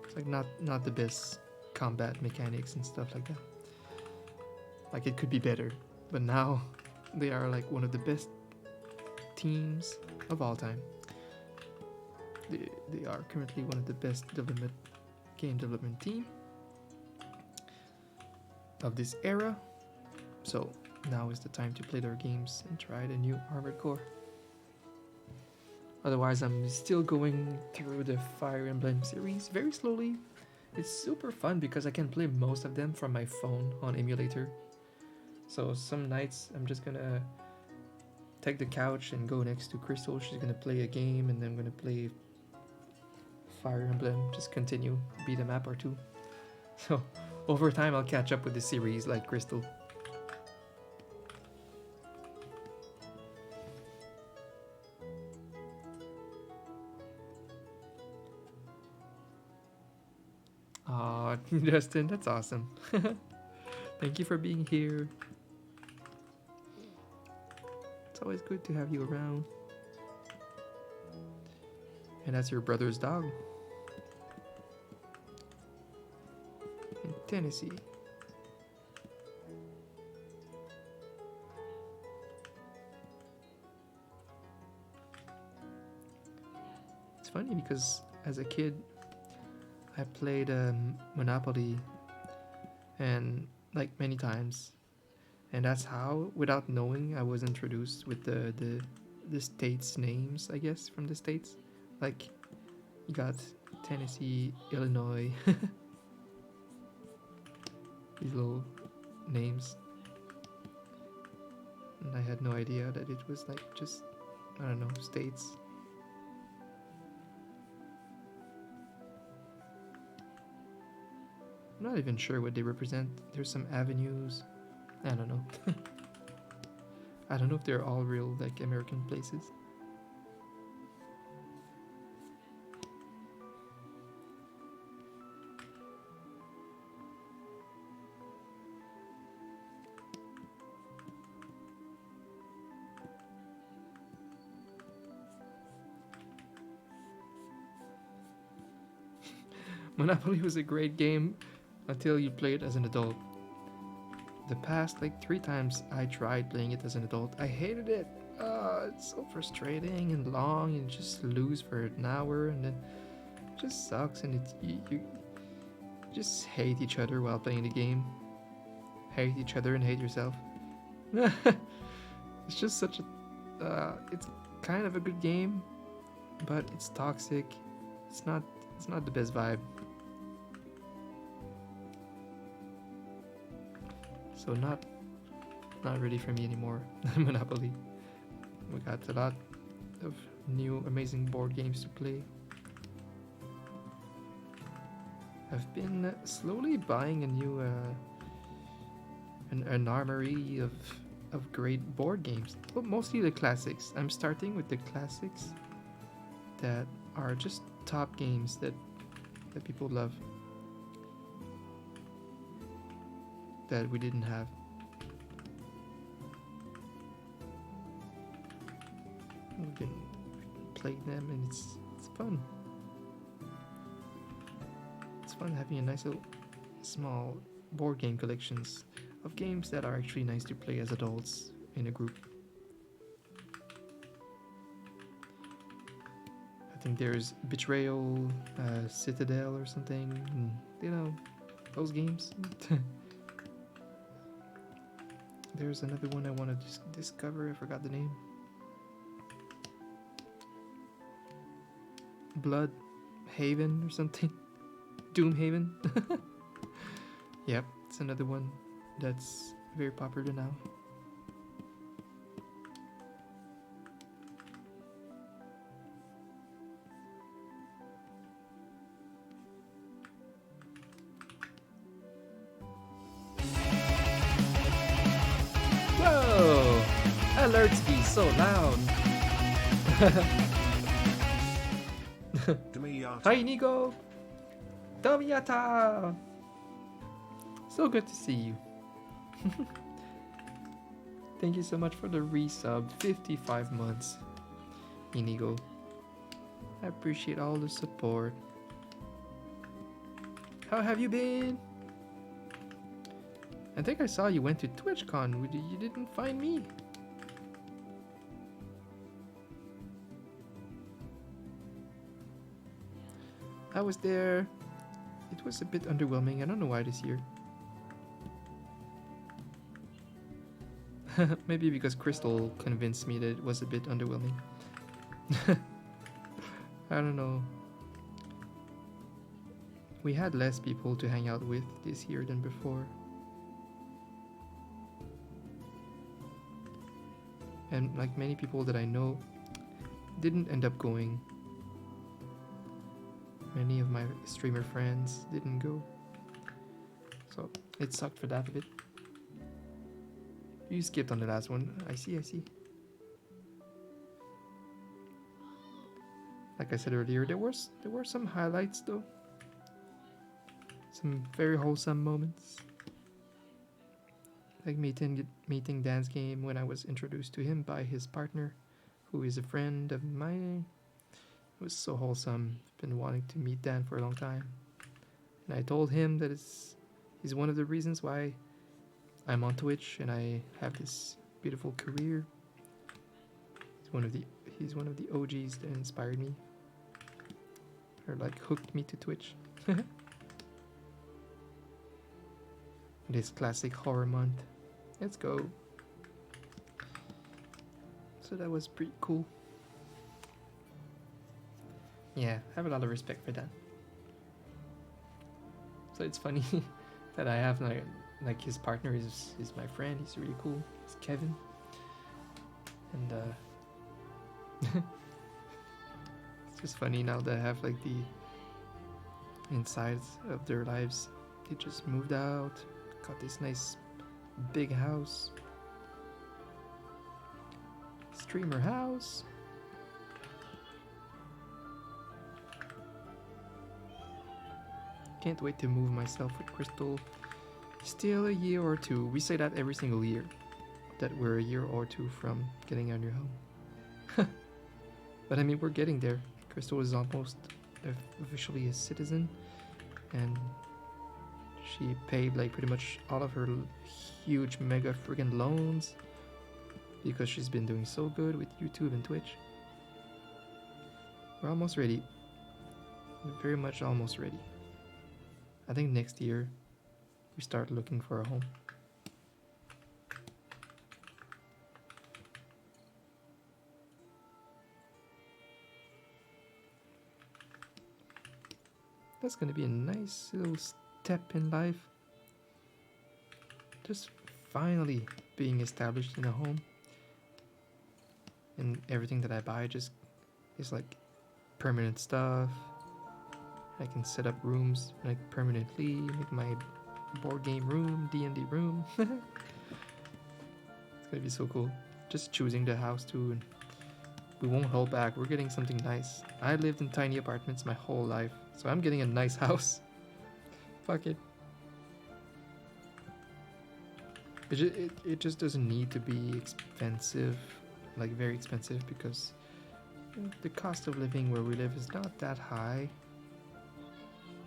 It's like not the best combat mechanics and stuff like that. Like it could be better, but now they are like one of the best teams of all time. They are currently one of the best game development team of this era. So now is the time to play their games and try the new Armored Core. Otherwise, I'm still going through the Fire Emblem series very slowly. It's super fun because I can play most of them from my phone on emulator. So some nights I'm just gonna take the couch and go next to Crystal. She's gonna play a game and then I'm gonna play Fire Emblem, just continue, beat a map or two. So over time I'll catch up with the series like Crystal. Aw, Justin, that's awesome. Thank you for being here. It's always good to have you around. And that's your brother's dog. In Tennessee. It's funny because as a kid, I played Monopoly and like many times, and that's how, without knowing, I was introduced with the states names, I guess, from the states. Like you got Tennessee, Illinois, these little names, and I had no idea that it was like just, I don't know, states. I'm not even sure what they represent. There's some avenues. I don't know. I don't know if they're all real, like, American places. Monopoly was a great game until you play it as an adult. the past like 3 times I tried playing it as an adult, I hated it. It's so frustrating and long, and you just lose for an hour, and then it just sucks, and you just hate each other while playing the game. Hate each other and hate yourself. It's just such a it's kind of a good game, but it's toxic. It's not the best vibe. So not ready for me anymore. Monopoly. We got a lot of new amazing board games to play. I've been slowly buying a new an armory of great board games. Well, mostly the classics. I'm starting with the classics that are just top games that people love, that we didn't have. We can play them, and it's fun. It's fun having a nice little small board game collections of games that are actually nice to play as adults in a group. I think there's Betrayal, Citadel or something, and, you know, those games. There's another one I want to discover. I forgot the name. Blood Haven or something. Doom Haven. Yep, it's another one that's very popular now. Whoa! Alerts be so loud. Hi Nico! Domiyata! So good to see you. Thank you so much for the resub. 55 months, Inigo. I appreciate all the support. How have you been? I think I saw you went to TwitchCon. You didn't find me. I was there. It was a bit underwhelming. I don't know why this year. Maybe because Crystal convinced me that it was a bit underwhelming. I don't know. We had less people to hang out with this year than before. And like many people that I know didn't end up going. Many of my streamer friends didn't go. So it sucked for that a bit. You skipped on the last one. I see. Like I said earlier, there were some highlights though. Some very wholesome moments. Like meeting Dan's game when I was introduced to him by his partner, who is a friend of mine. It was so wholesome. I've been wanting to meet Dan for a long time. And I told him that he's one of the reasons why I'm on Twitch and I have this beautiful career. He's one of the OGs that inspired me. Or like hooked me to Twitch. This classic horror month. Let's go. So that was pretty cool. Yeah, I have a lot of respect for that. So it's funny that I have like his partner is my friend. He's really cool. It's Kevin. And it's just funny now that I have like the insides of their lives. They just moved out, got this nice big house. Streamer house. Can't wait to move myself with Crystal. Still a year or two. We say that every single year. That we're a year or two from getting our new home. But I mean, we're getting there. Crystal is almost officially a citizen. And She paid like pretty much all of her huge mega friggin' loans because she's been doing so good with YouTube and Twitch. We're almost ready. We're very much almost ready. I think next year we start looking for a home. That's gonna be a nice little step in life. Just finally being established in a home. And everything that I buy just is like permanent stuff. I can set up rooms like permanently, make my board game room, D&D room. It's gonna be so cool. Just choosing the house too, and we won't hold back. We're getting something nice. I lived in tiny apartments my whole life, so I'm getting a nice house. Fuck it. It just doesn't need to be expensive, like very expensive, because the cost of living where we live is not that high,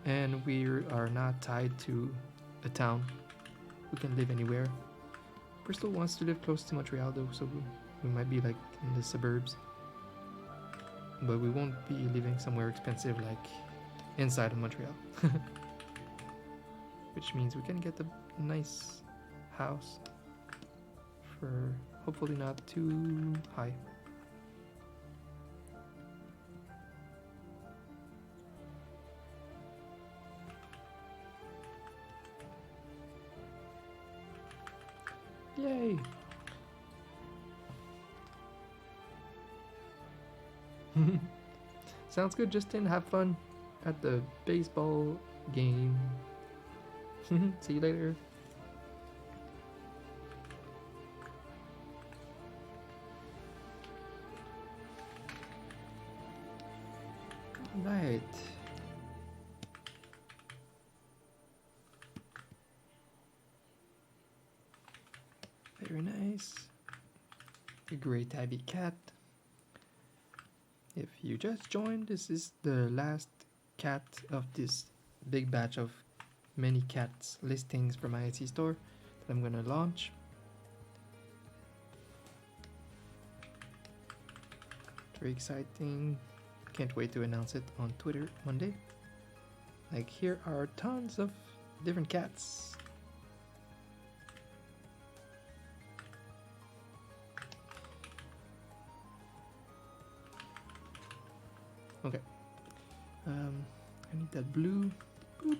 and we are not tied to a town. We can live anywhere. Bristol wants to live close to Montreal though, so we might be like in the suburbs, but we won't be living somewhere expensive like inside of Montreal. Which means we can get a nice house for hopefully not too high. Yay! Sounds good, Justin. Have fun at the baseball game. See you later. Right. Very nice. A great tabby cat. If you just joined, this is the last cat of this big batch of many cats listings for my Etsy store that I'm gonna launch. Very exciting. Can't wait to announce it on Twitter Monday. Like, here are tons of different cats. Okay. I need that blue. Boop.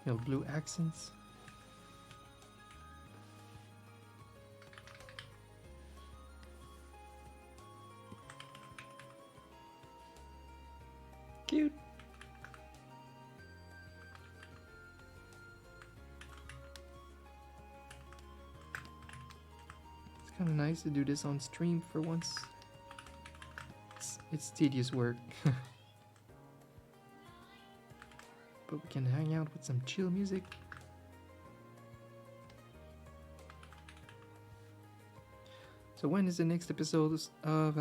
Little blue accents. Cute. It's kind of nice to do this on stream for once. It's tedious work. But we can hang out with some chill music. So when is the next episode of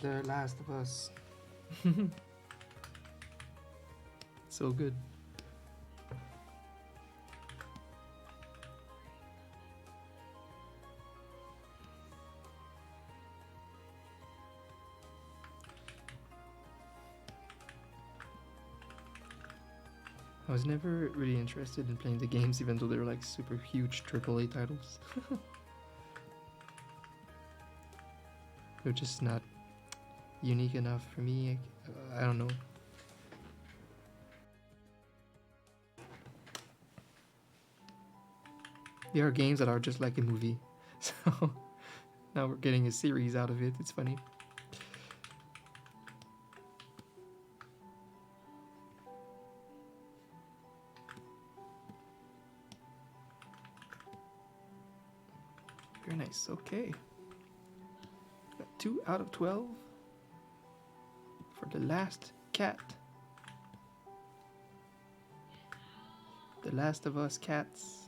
The Last of Us? So good. I was never really interested in playing the games, even though they're like super huge AAA titles. They're just not unique enough for me. I don't know. There are games that are just like a movie. So now we're getting a series out of it. It's funny. Very nice. Okay. Got 2 out of 12 for the last cat. The Last of Us cats.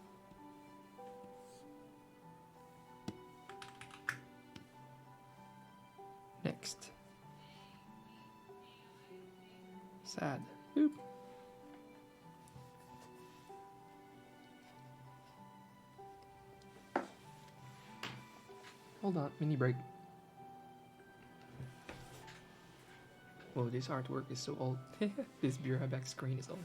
Next. Sad. Oop. Hold on, mini break. Whoa, this artwork is so old. This Buraback screen is old.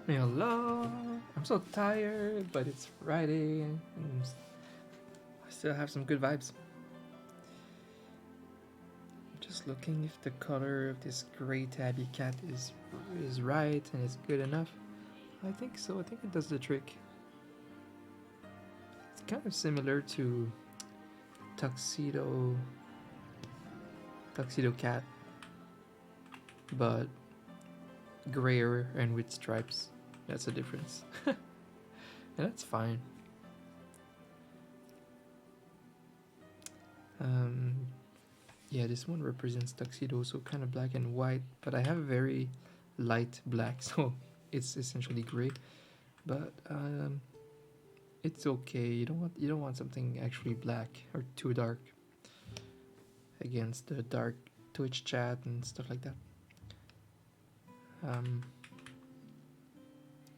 Hello. I'm so tired, but it's Friday and I still have some good vibes. I'm just looking if the color of this gray tabby cat is right and is good enough. I think so. I think it does the trick. It's kind of similar to Tuxedo Cat, but grayer and with stripes. That's the difference. And that's fine. Yeah, this one represents tuxedo, so kind of black and white, but I have a very light black, so it's essentially gray. But it's okay. You don't want something actually black or too dark against the dark Twitch chat and stuff like that.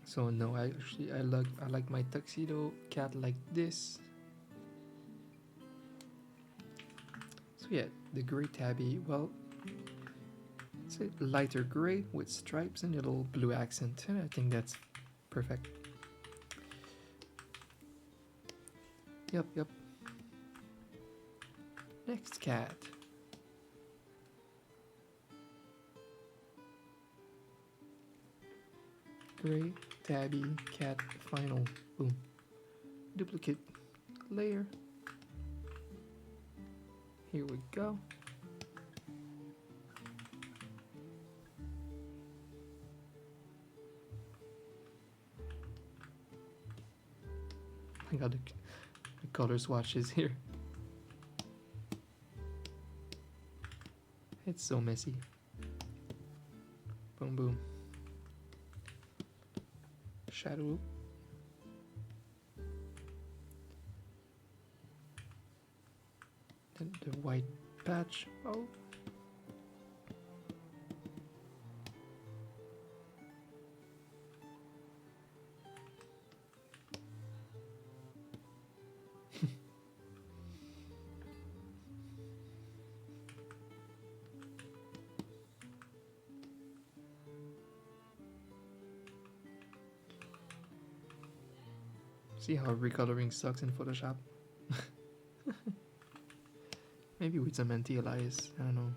So no, I like my tuxedo cat like this. So yeah, the gray tabby. Well, it's a lighter gray with stripes and a little blue accent, and I think that's perfect. Yep. Next cat. Gray tabby cat final. Boom. Duplicate layer. Here we go. I got the color swatches here. It's so messy. Boom, boom. Shadow. Then the white patch. Oh. See how recoloring sucks in Photoshop? Maybe with some anti-alias, I don't know.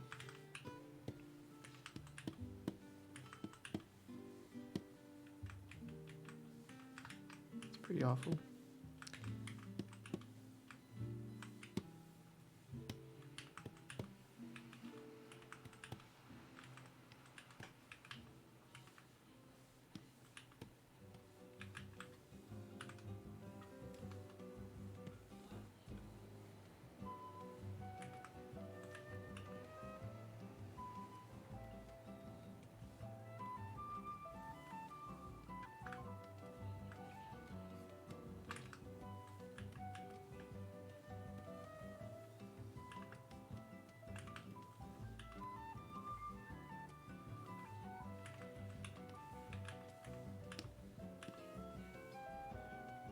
It's pretty awful.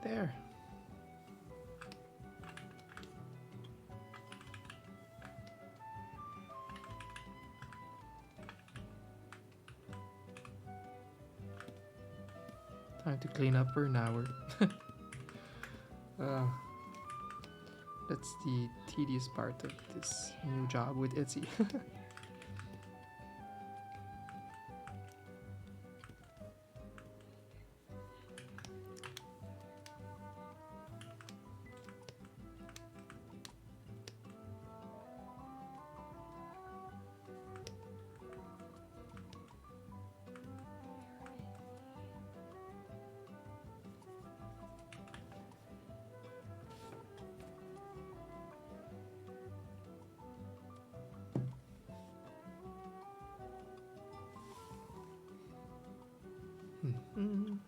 There. Time to clean up for an hour. That's the tedious part of this new job with Etsy. Mhm.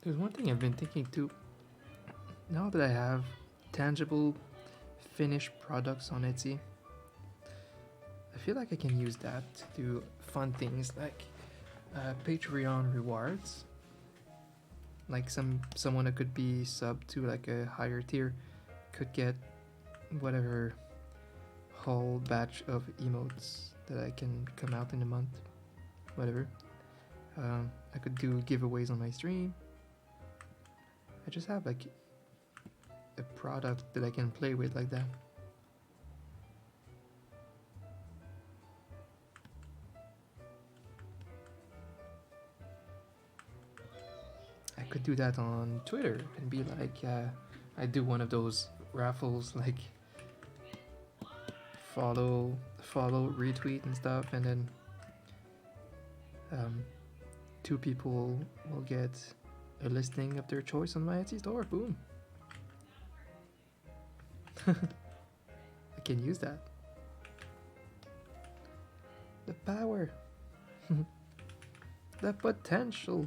There's one thing I've been thinking too. Now that I have tangible finished products on Etsy, I feel like I can use that to do fun things like Patreon rewards. Like someone that could be sub to like a higher tier could get whatever whole batch of emotes that I can come out in a month, whatever. I could do giveaways on my stream. I just have like a product that I can play with like that. I could do that on Twitter and be like, I do one of those raffles like follow, retweet and stuff, and then two people will get a listing of their choice on my Etsy store. Boom. I can use that. The power. The potential.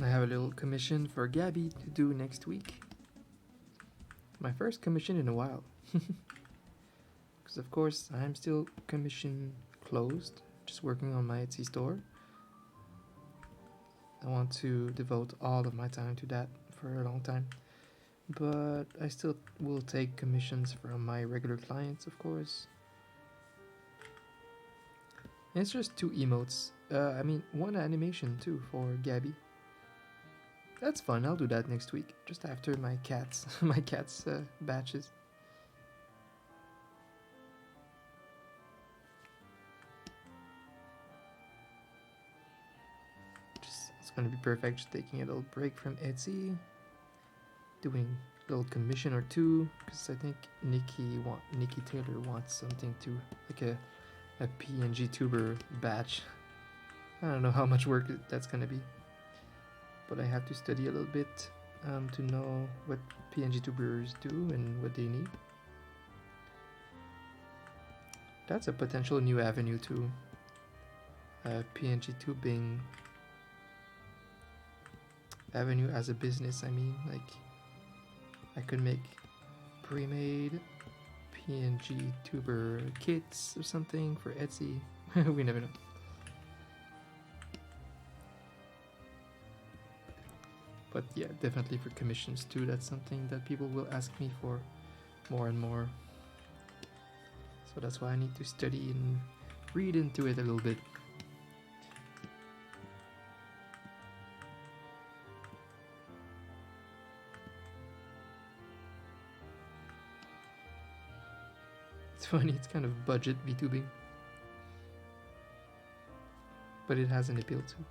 I have a little commission for Gabby to do next week. My first commission in a while. Because of course I'm still commission closed, just working on my Etsy store. I want to devote all of my time to that for a long time. But I still will take commissions from my regular clients, of course. And it's just 2 emotes. I mean, 1 animation too for Gabby. That's fun. I'll do that next week, just after my cats, batches. It's gonna be perfect. Just taking a little break from Etsy, doing a little commission or 2, because I think Nikki Taylor wants something to like a PNG tuber batch. I don't know how much work that's gonna be, but I have to study a little bit to know what PNG tubers do and what they need. That's a potential new avenue to PNG tubing avenue as a business. I mean, like, I could make pre-made PNG tuber kits or something for Etsy. We never know. But yeah, definitely for commissions too. That's something that people will ask me for more and more. So that's why I need to study and read into it a little bit. It's funny, it's kind of budget VTubing, but it has an appeal too.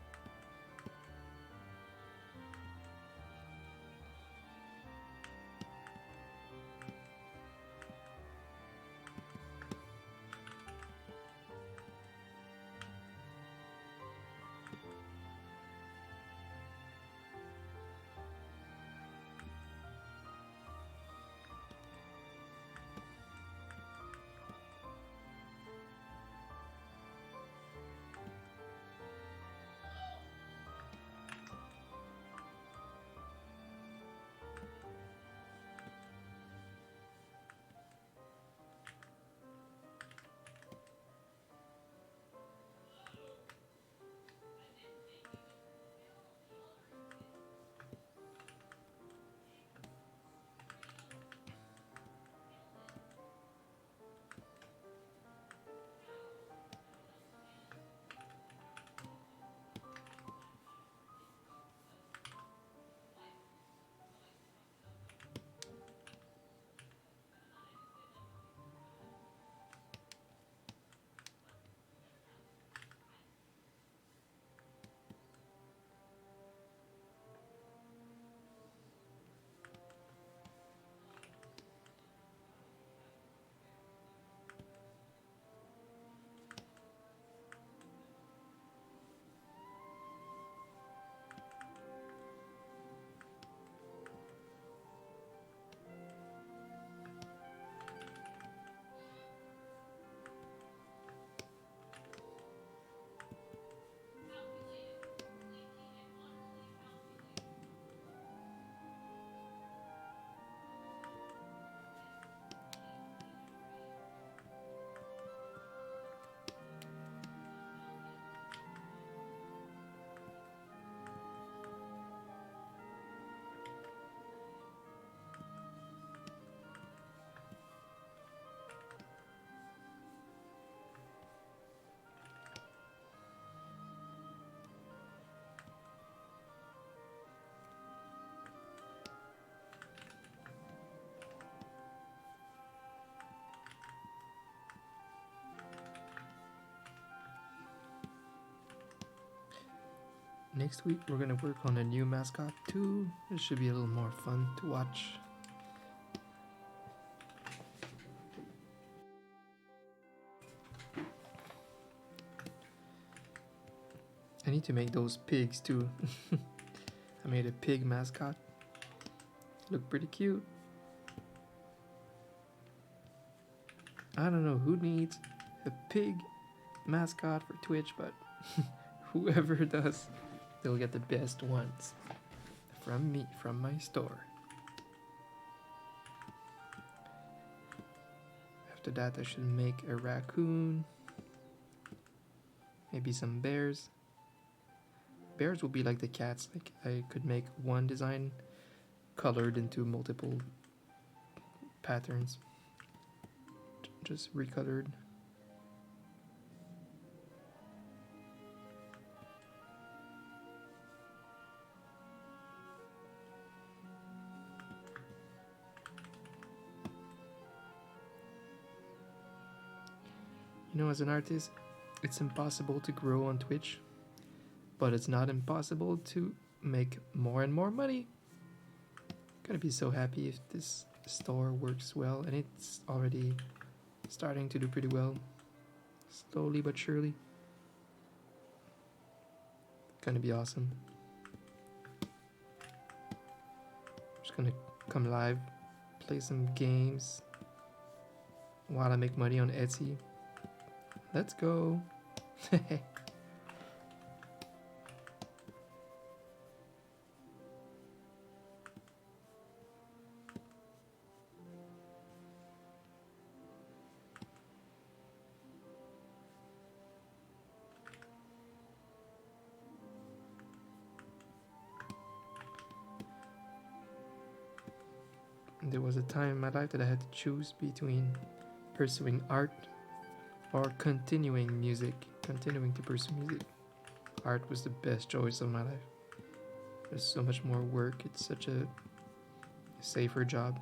Next week we're gonna work on a new mascot too. It should be a little more fun to watch. I need to make those pigs too. I made a pig mascot. Look pretty cute. I don't know who needs a pig mascot for Twitch, but whoever does, they'll get the best ones. from me, from my store. After that, I should make a raccoon. Maybe some bears. Bears will be like the cats. Like I could make one design colored into multiple patterns. Just recolored. You know, as an artist, it's impossible to grow on Twitch, but it's not impossible to make more and more money. Gonna be so happy if this store works well, and it's already starting to do pretty well, slowly but surely. Gonna be awesome. Just gonna come live, play some games while I make money on Etsy. Let's go. There was a time in my life that I had to choose between pursuing art or continuing to pursue music. Art was the best choice of my life. There's so much more work, it's such a safer job.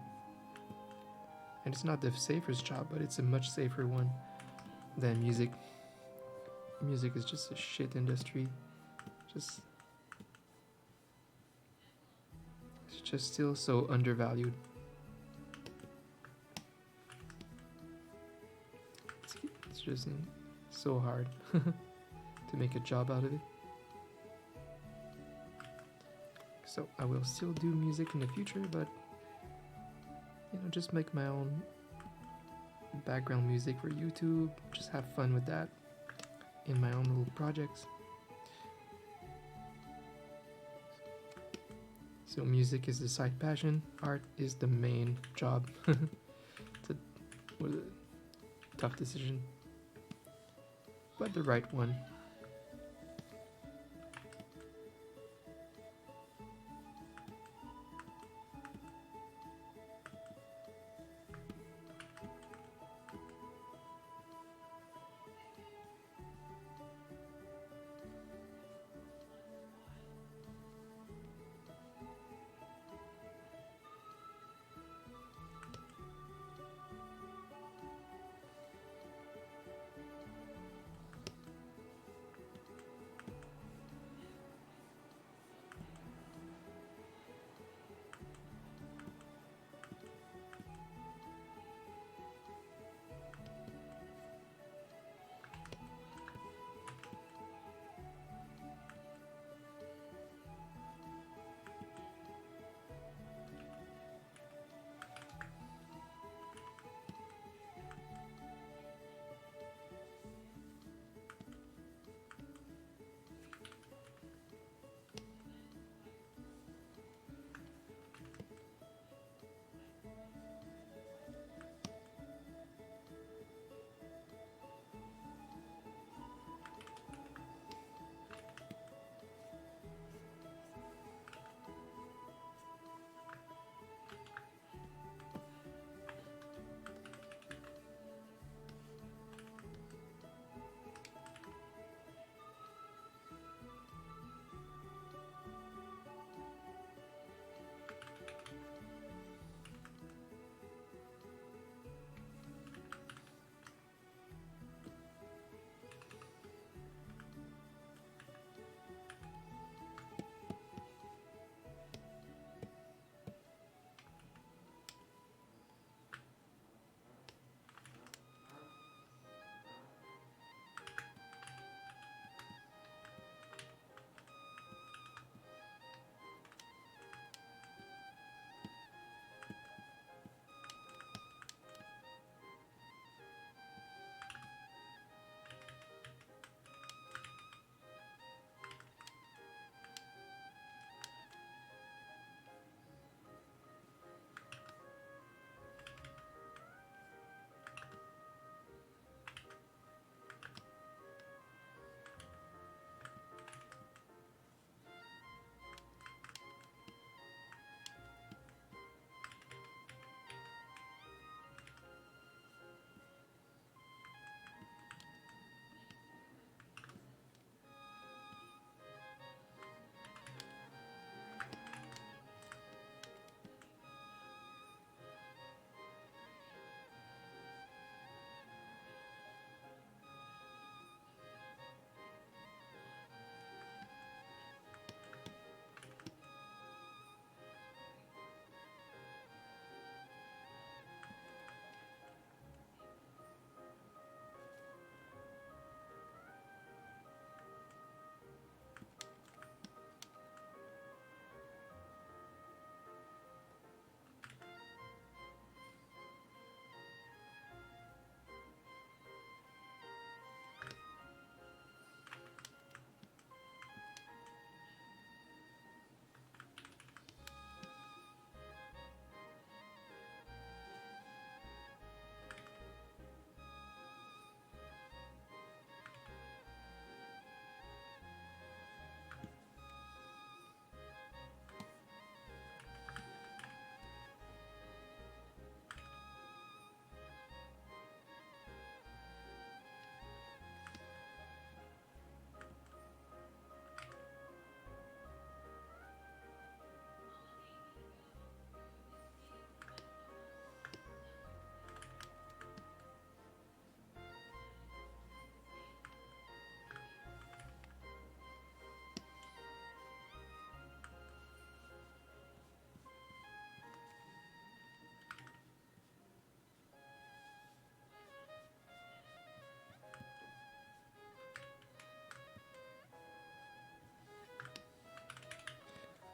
And it's not the safest job, but it's a much safer one than music. Music is just a shit industry. It's just still so undervalued. It's just so hard to make a job out of it. So I will still do music in the future, but just make my own background music for YouTube. Just have fun with that in my own little projects. So music is the side passion, art is the main job. It's a tough decision, but the right one.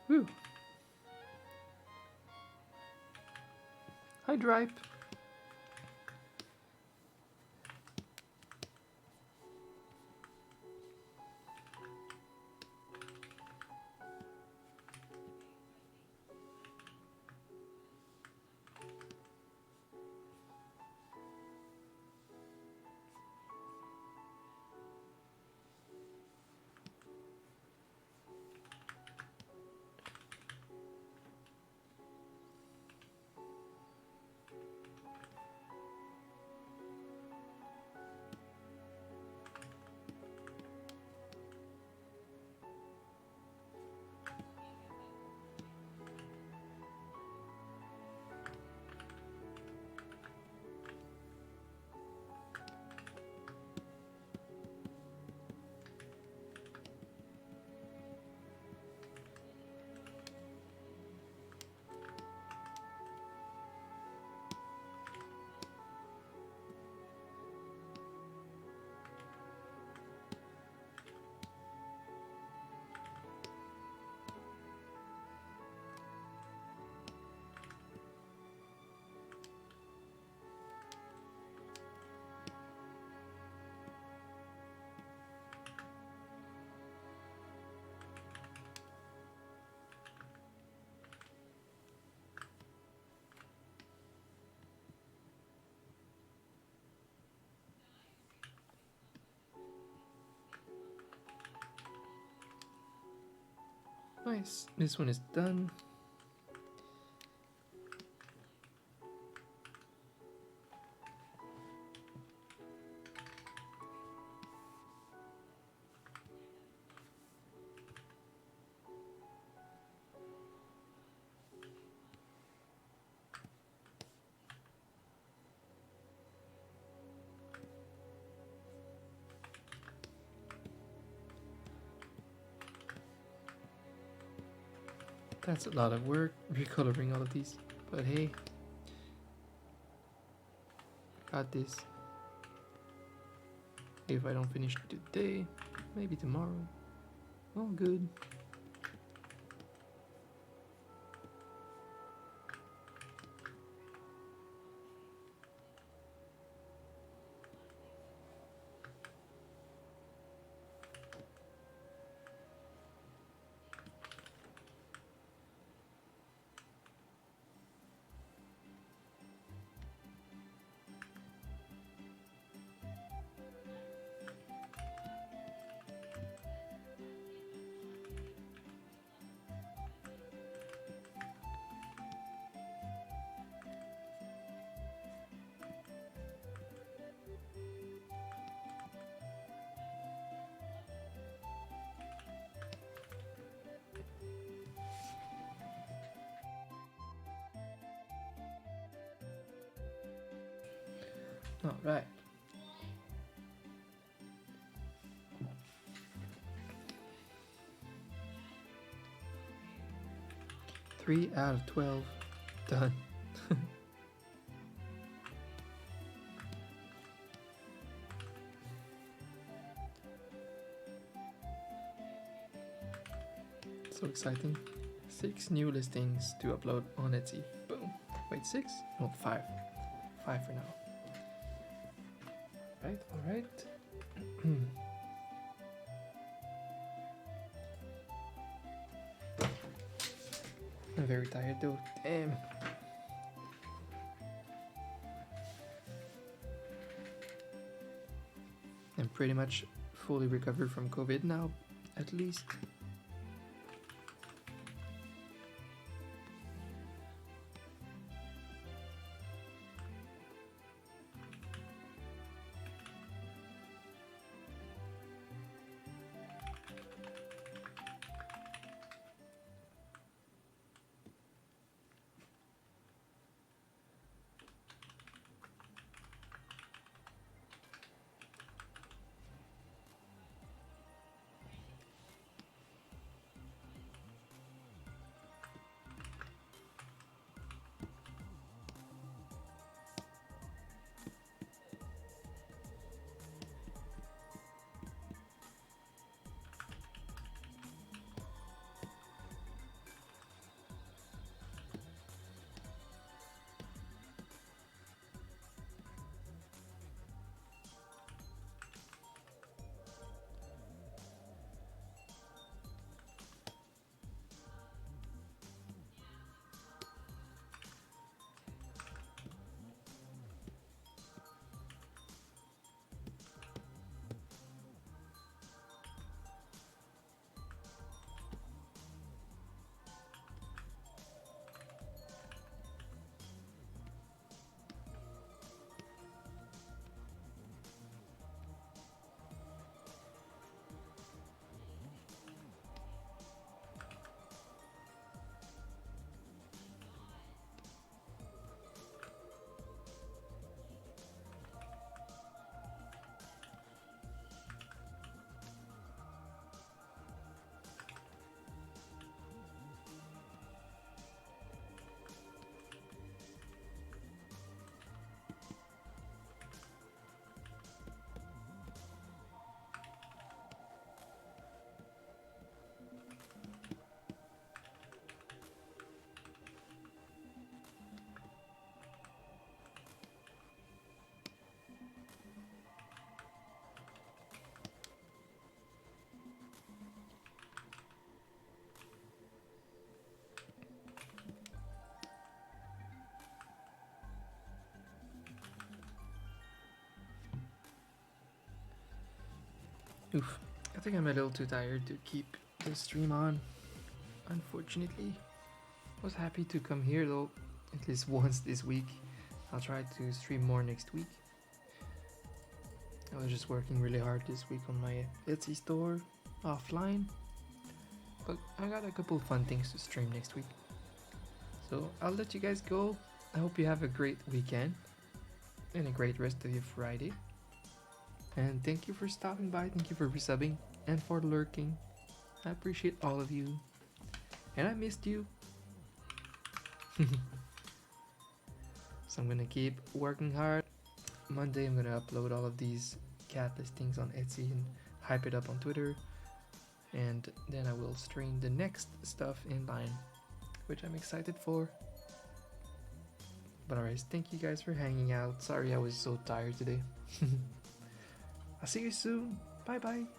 Woo. Hi, Dripe. Nice. This one is done. That's a lot of work recoloring all of these, but hey, got this. If I don't finish today, maybe tomorrow. All good. All right. Three out of 12 done. So exciting. 6 new listings to upload on Etsy. Boom. Wait, 6? No, 5. 5 for now. Right, alright. I'm very tired though. Damn. I'm pretty much fully recovered from COVID now, at least. Oof. I think I'm a little too tired to keep the stream on, unfortunately. Was happy to come here though, at least once this week. I'll try to stream more next week. I was just working really hard this week on my Etsy store offline, but I got a couple fun things to stream next week. So I'll let you guys go. I hope you have a great weekend and a great rest of your Friday. And thank you for stopping by, thank you for resubbing and for lurking. I appreciate all of you. And I missed you. So I'm gonna keep working hard. Monday I'm gonna upload all of these cat listings on Etsy and hype it up on Twitter. And then I will stream the next stuff in line, which I'm excited for. But alright, thank you guys for hanging out. Sorry I was so tired today. I'll see you soon. Bye bye.